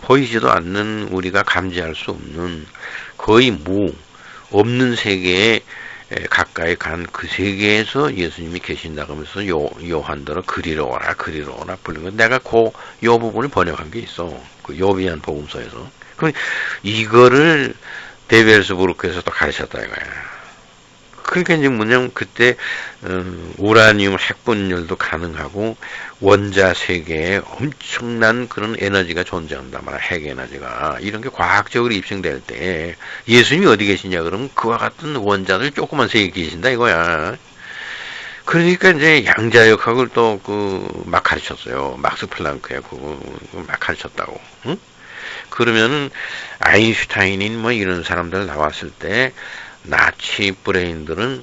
보이지도 않는 우리가 감지할 수 없는 거의 없는 세계에 가까이 간 그 세계에서 예수님이 계신다고 하면서 요한들은 그리러 오라 부르는 거. 내가 요 부분을 번역한 게 있어. 그 요비안 복음서에서. 그럼 이거를 베벨스부르크에서 또 가르쳤다 이거야. 그러니까 이제 뭐냐면 그때 우라늄 핵 분열도 가능하고 원자 세계에 엄청난 그런 에너지가 존재한단 말이야. 핵 에너지가. 이런 게 과학적으로 입증될 때 예수님이 어디 계시냐 그러면 그와 같은 원자들 조그만 세계에 계신다 이거야. 그러니까 이제 양자역학을 또 막 가르쳤어요. 막스 플랑크에 그거 막 가르쳤다고. 응? 그러면은 아인슈타인인 뭐 이런 사람들 나왔을 때 나치 브레인들은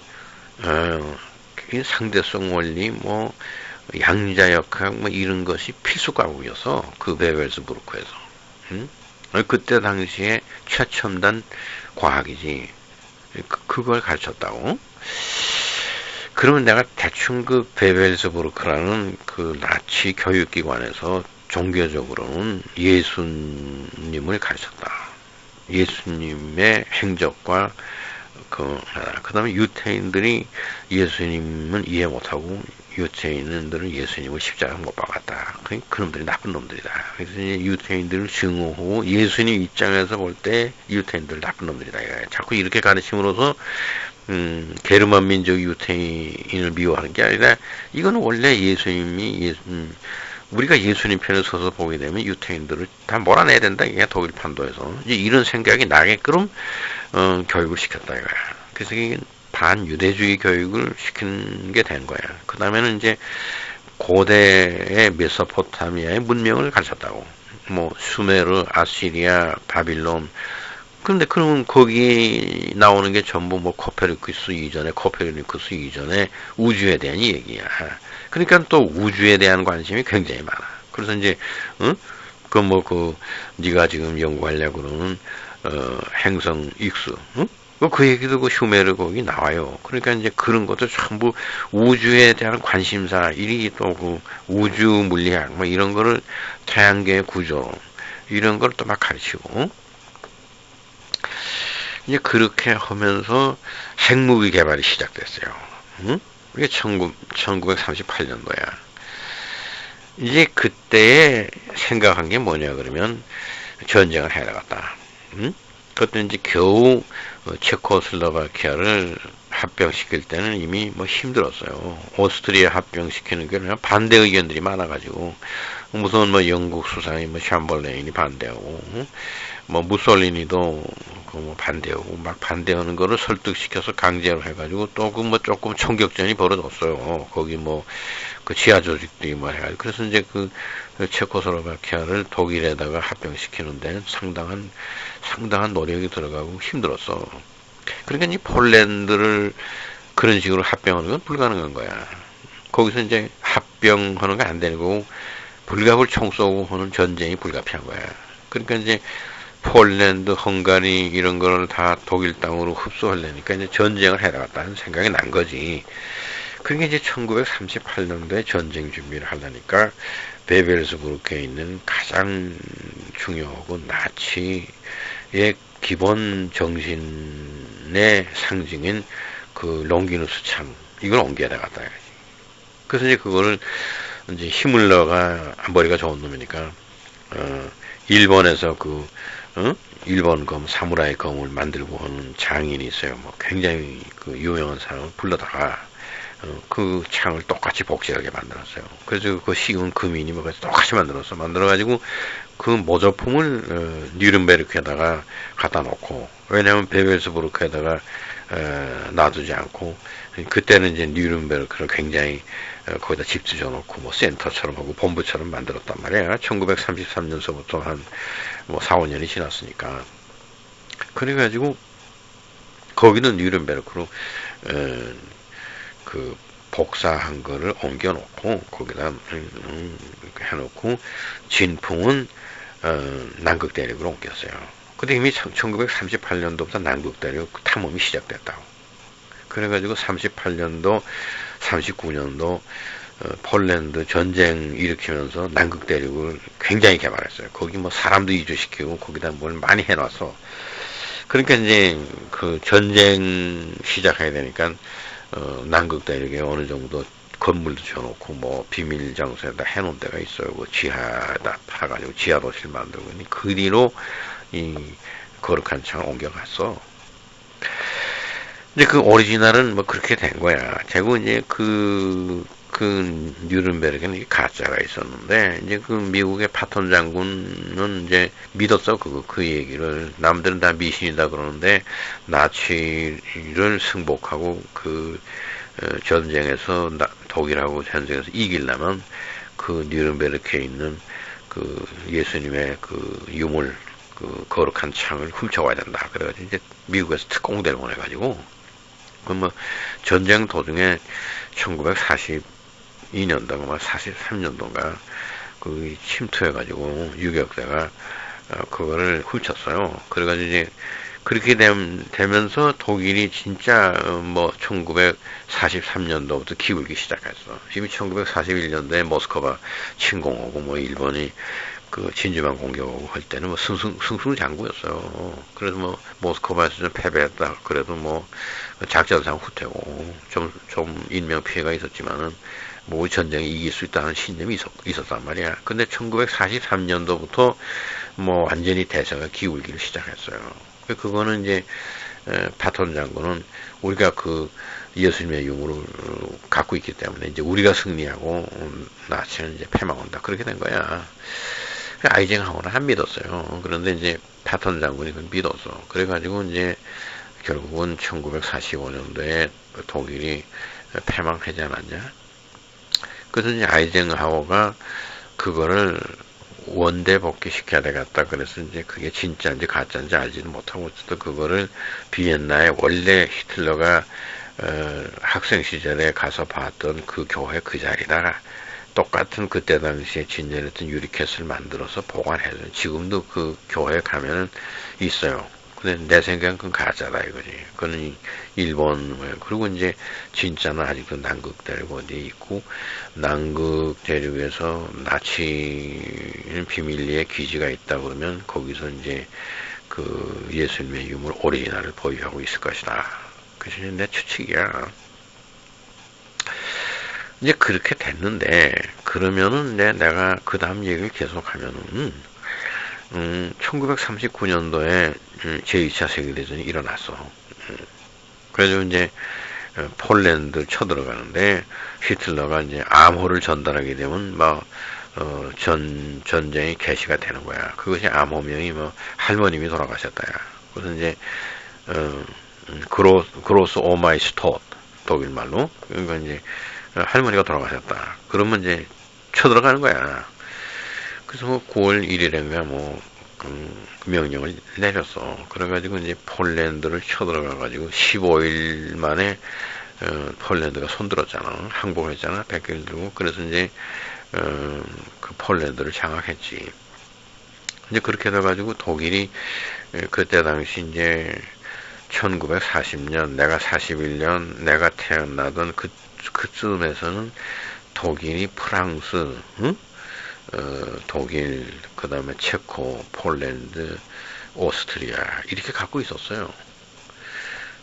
상대성 원리 양자역학 이런 것이 필수 과목이어서 그 베벨스부르크에서 그때 당시에 최첨단 과학이지. 그걸 가르쳤다고. 그러면 내가 대충 그 베벨스부르크라는 그 나치 교육기관에서 종교적으로는 예수님을 가르쳤다. 예수님의 행적과 그 다음에 유태인들이 예수님은 이해 못하고 유태인들은 예수님을 십자가 못 박았다. 그놈들이 나쁜 놈들이다. 그래서 이제 유태인들을 증오하고 예수님 입장에서 볼 때 유태인들 나쁜 놈들이다. 자꾸 이렇게 가르침으로써 게르만 민족 유태인을 미워하는 게 아니라 이건 원래 예수님이 우리가 예수님 편에 서서 보게 되면 유태인들을 다 몰아내야 된다. 이게 독일 판도에서 이제 이런 생각이 나게끔 교육을 시켰다 이거야. 그래서 이게 반유대주의 교육을 시킨 게 된 거야. 그 다음에는 이제 고대의 메소포타미아의 문명을 가르쳤다고. 수메르, 아시리아, 바빌론. 그런데 그러면 거기 나오는 게 전부 코페르니쿠스 이전에 우주에 대한 얘기야. 그러니까 또 우주에 대한 관심이 굉장히 많아. 그래서 이제 네가 지금 연구하려고 그러는 행성 익수, 그 얘기도 휴메르 거기 나와요. 그러니까 이제 그런 것도 전부 우주에 대한 관심사, 또 우주 물리학 이런 거를 태양계 구조 이런 걸 또 막 가르치고. 이제 그렇게 하면서 핵무기 개발이 시작됐어요. 이게 1938년도야. 이제 그때에 생각한 게 뭐냐 그러면 전쟁을 해야 되겠다. 그것도 이제 겨우 체코슬로바키아를 합병시킬 때는 이미 뭐 힘들었어요. 오스트리아 합병시키는 게 반대 의견들이 많아가지고 무슨 뭐 영국 수상이 뭐 샴벌레인이 반대하고 뭐 무솔리니도 그뭐 반대하고 막 반대하는 거를 설득시켜서 강제로 해가지고 또 그 뭐 조금 총격전이 벌어졌어요. 거기 뭐 그 지하 조직들이 뭐 해가지고 그래서 이제 그 체코슬로바키아를 독일에다가 합병시키는 데는 상당한 노력이 들어가고 힘들었어. 그러니까 이 폴란드를 그런 식으로 합병하는 건 불가능한 거야. 거기서 이제 합병하는 거 안 되고 불갑을 총 쏘고 하는 전쟁이 불가피한 거야. 그러니까 이제 폴란드, 헝가리 이런 거를 다 독일 땅으로 흡수하려니까 이제 전쟁을 해야겠다는 생각이 난 거지. 그게 이제 1938년도에 전쟁 준비를 하려니까 베벨스부르크에 있는 가장 중요하고 나치의 기본 정신의 상징인 그 롱기누스 창 이걸 옮겨야 되겠다. 그래서 이제 그거를 이제 히물러가 머리가 좋은 놈이니까 일본에서 일본 사무라이 검을 만들고 하는 장인이 있어요. 뭐 굉장히 그 유명한 사람을 불러다가 그 창을 똑같이 복제하게 만들었어요. 그래서 그 쉬운 금인이 뭐 똑같이 만들어가지고 그 모조품을 뉘른베르크에다가 갖다 놓고 왜냐하면 베벨스부르크에다가 놔두지 않고 그때는 이제 뉘른베르크를 굉장히 거기다 집지져 놓고 뭐 센터처럼 하고 본부처럼 만들었단 말이야. 1933년서부터 한 뭐 4, 5년이 지났으니까. 그래가지고 거기는 뉘른베르크로 그 복사한 거를 옮겨 놓고 거기다 해놓고 진풍은 남극 대륙으로 옮겼어요. 근데 이미 1938년도부터 남극 대륙 탐험이 시작됐다고. 그래가지고 38년도, 39년도 폴란드 전쟁 일으키면서 남극 대륙을 굉장히 개발했어요. 거기 뭐 사람도 이주시키고 거기다 뭘 많이 해놨어. 그러니까 이제 그 전쟁 시작해야 되니까 남극 대륙에 어느 정도 건물도 지어놓고 뭐 비밀 장소에다 해놓은 데가 있어요. 그 지하에다 파가지고 지하도시를 만들고 그 뒤로 이 거룩한 창을 옮겨갔어. 이제 그 오리지널은 뭐 그렇게 된 거야. 제고 이제 그 뉘른베르크는 가짜가 있었는데 이제 그 미국의 파톤 장군은 이제 믿었어 그 얘기를. 남들은 다 미신이다 그러는데 나치를 승복하고 그 전쟁에서 독일하고 전쟁에서 이기려면 그 뉘른베르크에 있는 그 예수님의 그 유물 그 거룩한 창을 훔쳐와야 된다. 그래가지고 이제 미국에서 특공대를 보내가지고 그 뭐 전쟁 도중에 1942년도인가 43년도인가 그 침투해가지고 유격대가 그거를 훔쳤어요. 그래가지고 이제 그렇게 되면서 독일이 진짜 뭐 1943년도부터 기울기 시작했어. 이미 1941년도에 모스크바 침공하고 뭐 일본이 그 진주만 공격하고 할 때는 뭐 승승장구였어요. 그래서 뭐 모스크바에서 좀 패배했다. 그래도 뭐 작전상 후퇴고 좀 인명 피해가 있었지만은 뭐 전쟁에 이길 수 있다는 신념이 있었단 말이야. 근데 1943년도부터 뭐 완전히 대사가 기울기를 시작했어요. 그거는 이제 파톤 장군은 우리가 그 예수님의 유물을 갖고 있기 때문에 이제 우리가 승리하고 나치는 이제 패망한다. 그렇게 된 거야. 아이젠하워는 안 믿었어요. 그런데 이제 파톤 장군이 그걸 믿었어. 그래가지고 이제 결국은 1945년도에 독일이 패망하지 않았냐. 그래서 이제 아이젠하워가 그거를 원대 복귀시켜야 되겠다. 그래서 이제 그게 진짜인지 가짜인지 알지는 못하고 어쨌든 그거를 비엔나에 원래 히틀러가 학생 시절에 가서 봤던 그 교회 그 자리다가 똑같은 그때 당시에 진열했던 유리켓을 만들어서 보관해줘요. 지금도 그 교회 가면은 있어요. 근데 내 생각은 그건 가짜다 이거지. 그거는 일본, 그리고 이제 진짜는 아직도 남극 대륙 어디에 있고, 남극 대륙에서 나치는 비밀리에 기지가 있다 그러면 거기서 이제 그 예수님의 유물 오리지널을 보유하고 있을 것이다. 그래서 내 추측이야. 이제 그렇게 됐는데, 그러면은 내가 그 다음 얘기를 계속하면은, 1939년도에 제2차 세계대전이 일어났어. 그래서 이제 폴란드 쳐들어가는데 히틀러가 이제 암호를 전달하게 되면 막 전쟁이 개시가 되는 거야. 그것이 암호명이 뭐 할머님이 돌아가셨다야. 그래서 이제 그로스 오마이 스톳 독일 말로 그러니까 이제 할머니가 돌아가셨다. 그러면 이제 쳐들어가는 거야. 그래서 뭐 9월 1일인가 뭐 그 명령을 내렸어. 그래가지고 이제 폴란드를 쳐들어가가지고 15일 만에 폴란드가 손들었잖아. 항복했잖아. 100개를 들고. 그래서 이제 그 폴란드를 장악했지. 이제 그렇게 돼가지고 독일이 그때 당시 이제 1940년 내가 41년 내가 태어나던 그쯤에서는 독일이 프랑스, 응? 독일, 그 다음에 체코, 폴란드, 오스트리아 이렇게 갖고 있었어요.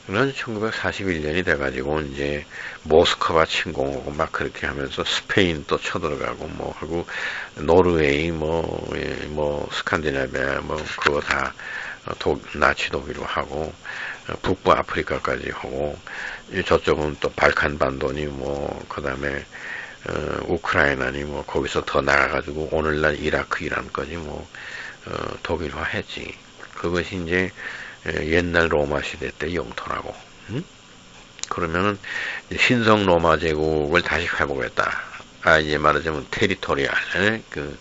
그러나 1941년이 돼가지고 이제 모스크바 침공하고 막 그렇게 하면서 스페인 또 쳐들어가고 뭐 하고 노르웨이 뭐 스칸디나비아 뭐 그거 다 나치 독일로 하고 북부 아프리카까지 하고 저쪽은 또 발칸 반도니 뭐 그다음에 우크라이나니 뭐 거기서 더 나가가지고 오늘날 이라크 이란까지 뭐 독일화 했지. 그것이 이제 옛날 로마 시대 때 영토라고. 응? 그러면은 신성 로마 제국을 다시 회복했다. 이제 말하자면 테리토리알, 그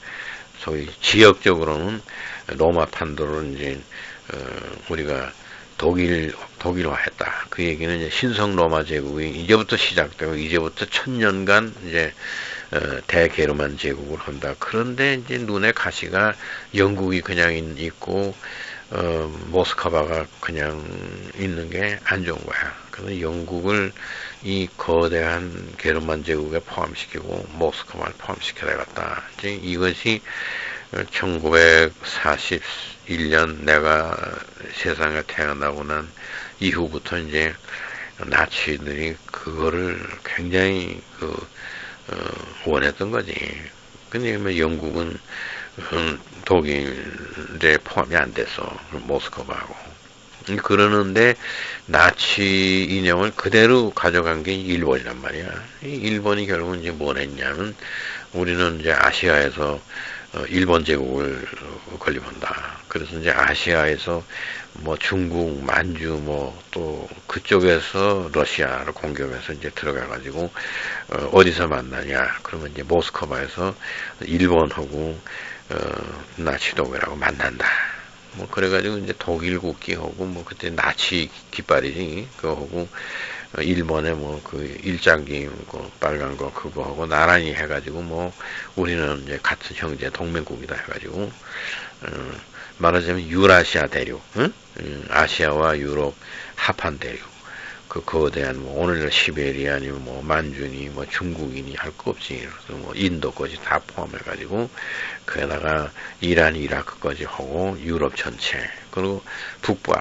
소위 지역적으로는 로마 판도를 이제 우리가 독일화했다. 그 얘기는 이제 신성 로마 제국이 이제부터 시작되고 이제부터 1000년간 이제 대게르만 제국을 한다. 그런데 이제 눈에 가시가 영국이 그냥 있고 모스크바가 그냥 있는 게 안 좋은 거야. 그래서 영국을 이 거대한 게르만 제국에 포함시키고 모스크바를 포함시켜야겠다. 이제 이것이 1941년 내가 세상에 태어나고 난 이후부터 이제 나치들이 그거를 굉장히 원했던 거지. 근데 뭐 영국은 독일에 포함이 안 됐어. 모스크바하고. 그러는데 나치 인형을 그대로 가져간 게 일본이란 말이야. 일본이 결국은 이제 뭘 했냐면 우리는 이제 아시아에서 일본 제국을 건립한다. 그래서 이제 아시아에서 뭐 중국, 만주 뭐 또 그쪽에서 러시아를 공격해서 이제 들어가가지고 어디서 만나냐? 그러면 이제 모스크바에서 일본하고 나치 독일하고 만난다. 뭐 그래가지고 이제 독일 국기하고 뭐 그때 나치 깃발이지 그거하고 일본의 뭐 그 일장기 그 빨간 거 그거 하고 나란히 해가지고 뭐 우리는 이제 같은 형제 동맹국이다 해가지고 말하자면 유라시아 대륙, 응? 아시아와 유럽 합한 대륙. 그 거대한 뭐 오늘날 시베리아 아니면 뭐 만주니 뭐 중국이니 할 거 없지. 그래서 뭐 인도까지 다 포함해가지고 거기다가 이란, 이라크까지 하고 유럽 전체 그리고 북부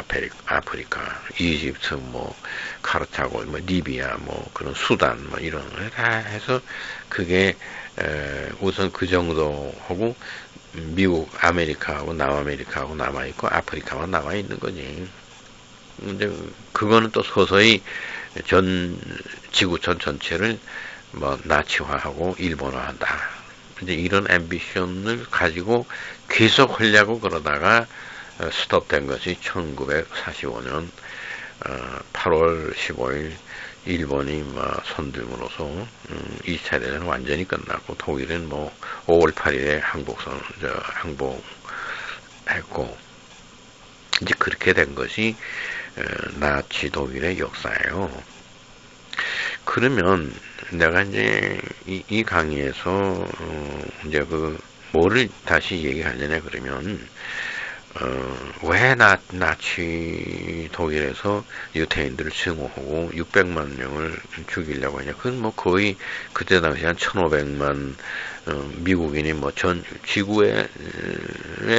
아프리카, 이집트 뭐 카르타고 뭐 리비아 뭐 그런 수단 뭐 이런 거 다 해서 그게 우선 그 정도 하고 미국, 아메리카하고 남아메리카하고 남아있고 아프리카만 남아있는 거지. 근데 그거는 또 서서히 지구촌 전체를 뭐 나치화하고 일본화한다. 이제 이런 앰비션을 가지고 계속 하려고 그러다가 스톱된 것이 1945년 8월 15일 일본이 손들므로써 2차 대전은 완전히 끝났고 독일은 뭐 5월 8일에 항복했고 이제 그렇게 된 것이 나치 독일의 역사예요. 그러면 내가 이제 이 강의에서 이제 그 뭐를 다시 얘기하려냐 그러면 왜 나치 독일에서 유태인들을 증오하고 600만 명을 죽이려고 하냐. 그건 뭐 거의 그때 당시 한 1500만 미국인이 뭐 전 지구에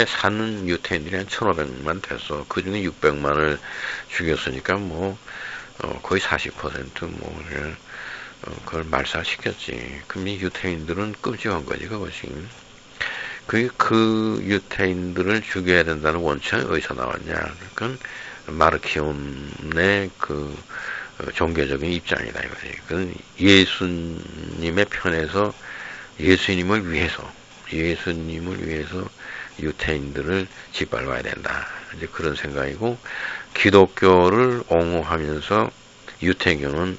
사는 유태인들이 한 1500만 됐어. 그 중에 600만을 죽였으니까 뭐 거의 40% 그걸 말살시켰지. 그럼 이 유태인들은 끔찍한 거지, 그것이. 그 유태인들을 죽여야 된다는 원칙은 어디서 나왔냐? 그러니까 마르키온의 그 종교적인 입장이다 이거지. 그 예수님의 편에서 예수님을 위해서 유태인들을 짓밟아야 된다. 이제 그런 생각이고, 기독교를 옹호하면서 유태교는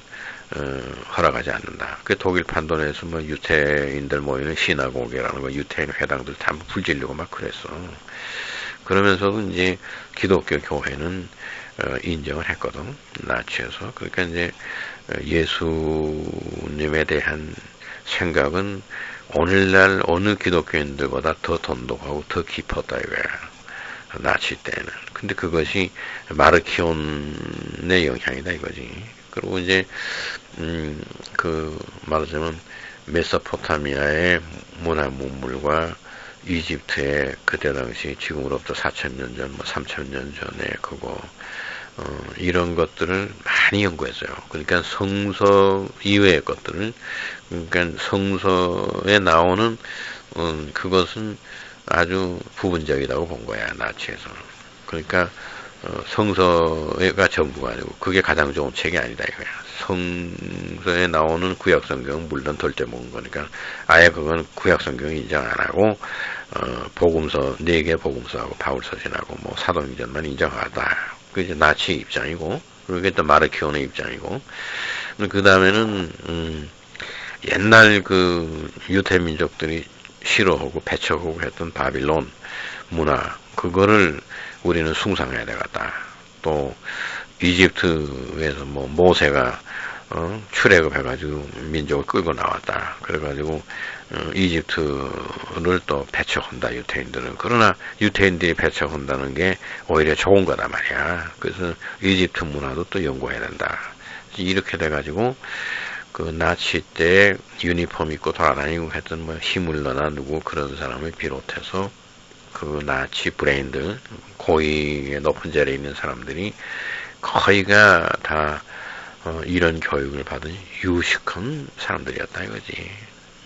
허락하지 않는다. 그 독일 판돈에서 뭐 유태인들 모이는 시나고게라는 거, 유태인 회당들 다 불지르고 막 그랬어. 그러면서도 이제 기독교 교회는 인정을 했거든. 나치에서. 그러니까 이제 예수님에 대한 생각은 오늘날 어느 기독교인들보다 더 돈독하고 더 깊었다 이거야. 나치 때는. 근데 그것이 마르키온의 영향이다 이거지. 그리고 이제 말하자면 메소포타미아의 문화 문물과 이집트의 그때 당시 지금으로부터 4,000년 전, 뭐 3,000년 전에 그거 이런 것들을 많이 연구했어요. 그러니까 성서 이외의 것들을, 그러니까 성서에 나오는 그것은 아주 부분적이라고 본 거야, 나치에서. 그러니까 성서가 전부가 아니고 그게 가장 좋은 책이 아니다 이거야. 성서에 나오는 구약 성경은 물론 덜째 먹은 거니까 아예 그건 구약 성경 인정 안 하고 복음서 4개 복음서하고 바울서신하고 뭐 사도행전만 인정하다. 그게 나치 입장이고, 그게 또 마르키온의 입장이고, 그 다음에는 옛날 그 유대 민족들이 싫어하고 배척하고 했던 바빌론 문화, 그거를 우리는 숭상해야 되겠다. 또 이집트에서 뭐 모세가 출애굽해가지고 민족을 끌고 나왔다. 그래가지고 이집트를 또 배척한다, 유태인들은. 그러나 유태인들이 배척한다는 게 오히려 좋은 거다 말이야. 그래서 이집트 문화도 또 연구해야 된다. 이렇게 돼가지고 그 나치 때 유니폼 입고 돌아다니고 했던 뭐 히물러나 누구 그런 사람을 비롯해서 그 나치 브레인들, 고위의 높은 자리에 있는 사람들이 거의가 다 이런 교육을 받은 유식한 사람들이었다 이거지.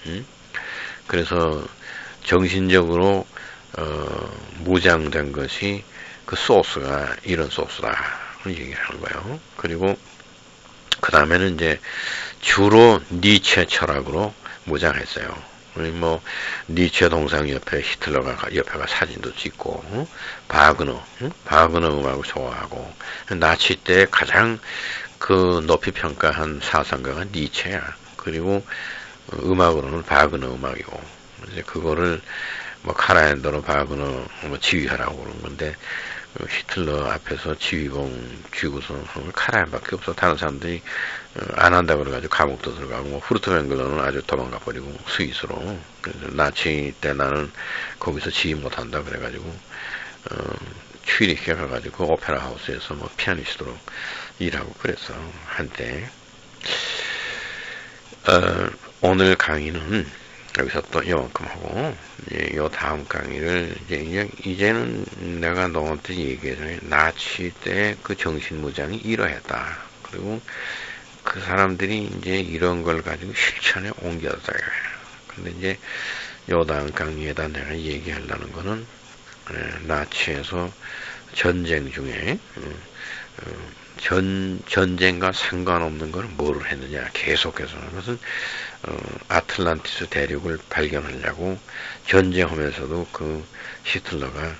응? 그래서 정신적으로 무장된 것이 그 소스가 이런 소스다 그런 얘기를 하는 거예요. 그리고 그 다음에는 이제 주로 니체 철학으로 무장했어요. 뭐 니체 동상 옆에 히틀러가 옆에가 사진도 찍고, 바그너 음악을 좋아하고, 나치 때 가장 그 높이 평가한 사상가가 니체야. 그리고 음악으로는 바그너 음악이고, 이제 그거를 뭐 카라얀더로 바그너 뭐 지휘하라고 그러는 건데, 히틀러 앞에서 지휘봉 쥐고서 카라얀밖에 없어. 다른 사람들이 안 한다 그래가지고 감옥도 들어가고, 뭐 후르트뱅글러는 아주 도망가 버리고 스위스로. 그래서 나치 때 나는 거기서 지휘 못한다 그래가지고 취리케 가가지고 오페라 하우스에서 뭐 피아니스트로 일하고 그랬어 한때. 오늘 강의는 여기서 또 이만큼 하고, 요 다음 강의를 이제는 내가 너한테 얘기해서 나치 때 그 정신무장이 이러했다. 그리고 그 사람들이 이제 이런 걸 가지고 실천에 옮겼다. 근데 이제 요 다음 강의에다 내가 얘기하려는 거는 나치에서 전쟁 중에 전쟁과 상관없는 걸 뭐를 했느냐 계속해서. 그것은 아틀란티스 대륙을 발견하려고 전쟁하면서도 그 히틀러가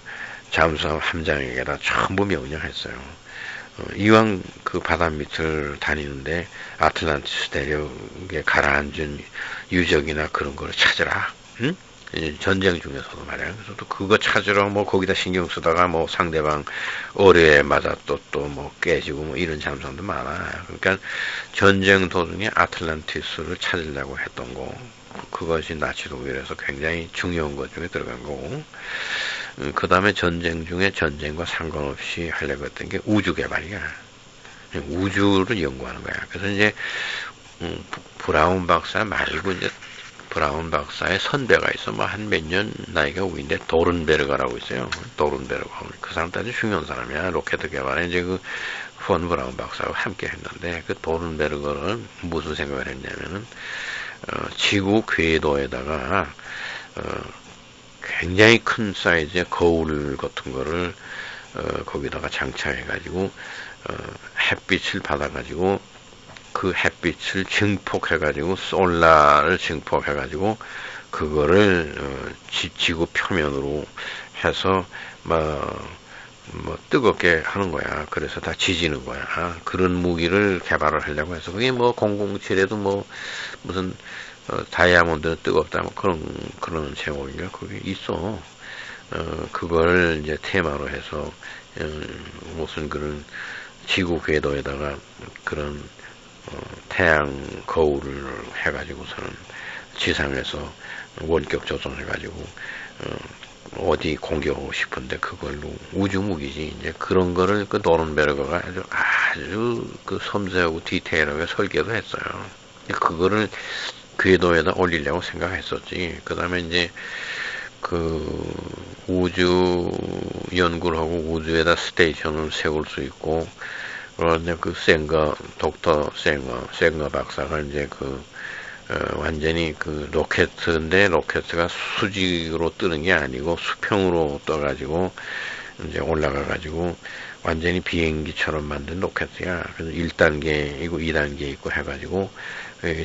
잠수함 함장에게다 전부 명령했어요. 이왕 그 바다 밑을 다니는데 아틀란티스 대륙에 가라앉은 유적이나 그런 걸 찾으라. 응? 전쟁 중에서도 말이야. 그래서 또 그거 찾으러 뭐 거기다 신경 쓰다가 뭐 상대방 어뢰에 맞아 또 뭐 깨지고 뭐 이런 잠수함도 많아. 그러니까 전쟁 도중에 아틀란티스를 찾으려고 했던 거, 그것이 나치 독일에서 굉장히 중요한 것 중에 들어간 거고, 그 다음에 전쟁 중에 전쟁과 상관없이 하려고 했던 게 우주 개발이야. 우주를 연구하는 거야. 그래서 이제 브라운 박사 말고 이제 브라운 박사의 선배가 있어. 뭐 한 몇 년 나이가 위인데 도른베르가라고 있어요. 도른베르가. 그 사람도 아주 중요한 사람이야. 로켓 개발에 이제 폰 브라운 박사하고 함께 했는데, 그 도른베르거는 무슨 생각을 했냐면은, 지구 궤도에다가, 굉장히 큰 사이즈의 거울 같은 거를, 거기다가 장착해가지고, 햇빛을 받아가지고, 그 햇빛을 증폭해가지고, 솔라를 증폭해가지고, 그거를, 지구 표면으로 해서, 뜨겁게 하는 거야. 그래서 다 지지는 거야. 그런 무기를 개발을 하려고 해서, 그게 007에도 무슨, 다이아몬드는 뜨겁다, 그런 제목인가? 그게 있어. 그걸 이제 테마로 해서, 무슨 그런 지구 궤도에다가 그런, 태양 거울을 해가지고서는 지상에서 원격 조종해가지고, 어디 공격하고 싶은데 그걸로 우주 무기지. 이제 그런 거를 그 노른베르거가 아주 그 섬세하고 디테일하게 설계도 했어요. 그거를 궤도에다 올리려고 생각했었지. 그 다음에 이제 그 우주 연구를 하고 우주에다 스테이션을 세울 수 있고, 그런데 그 독터 생거 박사가 이제 완전히 그 로켓인데 로켓가 수직으로 뜨는 게 아니고 수평으로 떠가지고 이제 올라가가지고 완전히 비행기처럼 만든 로켓이야. 그래서 1단계, 2단계 있고 해가지고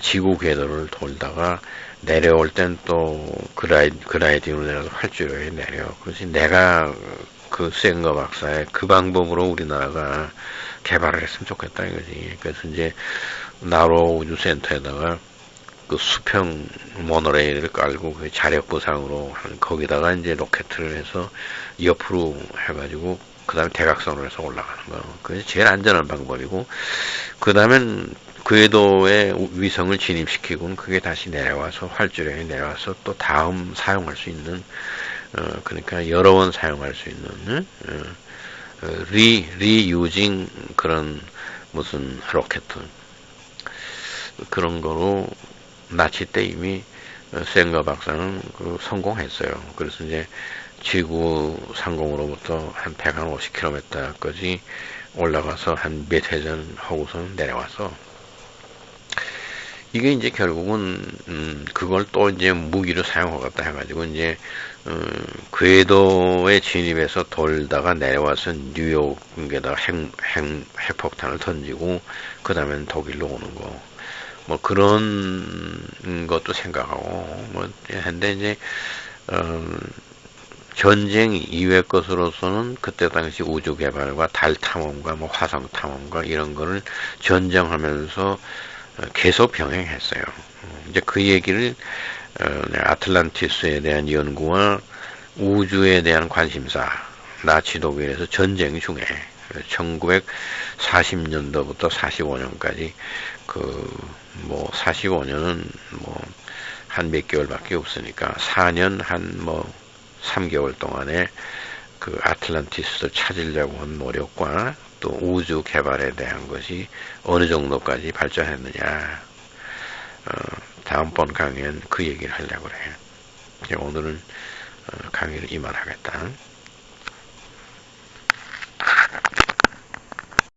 지구 궤도를 돌다가 내려올 땐 또 그라이딩으로 내려서 활주로에 내려. 그래서 내가 그 생거 박사의 그 방법으로 우리나라가 개발을 했으면 좋겠다 이거지. 그래서 이제 나로 우주센터에다가 그 수평 모노레일을 깔고 그 자력 보상으로 거기다가 이제 로켓을 해서 옆으로 해가지고 그 다음에 대각선으로 해서 올라가는 거. 그게 제일 안전한 방법이고, 그 다음엔 궤도에 위성을 진입시키고는 그게 다시 내려와서 활주로에 내려와서 또 다음 사용할 수 있는, 그러니까 여러 번 사용할 수 있는, 리유징 그런 무슨 로켓 그런 거로 나치 때 이미 생거 박사는 성공했어요. 그래서 이제 지구 상공으로부터 한 150km까지 올라가서 한 몇 회전 하고서는 내려와서, 이게 이제 결국은 그걸 또 이제 무기로 사용하겠다 해가지고 이제 궤도에 진입해서 돌다가 내려와서 뉴욕에다가 핵폭탄을 던지고 그 다음엔 독일로 오는 거. 그런 것도 생각하고, 했는데, 이제, 전쟁 이외 것으로서는 그때 당시 우주 개발과 달 탐험과 화성 탐험과 이런 거를 전쟁하면서 계속 병행했어요. 이제 그 얘기를, 아틀란티스에 대한 연구와 우주에 대한 관심사, 나치 독일에서 전쟁 중에 1940년도부터 45년까지 45년은 한 몇 개월밖에 없으니까 4년 한 3개월 동안에 그 아틀란티스를 찾으려고 한 노력과 또 우주 개발에 대한 것이 어느 정도까지 발전했느냐. 다음번 강의엔 그 얘기를 하려고 그래. 오늘은 강의를 이만하겠다.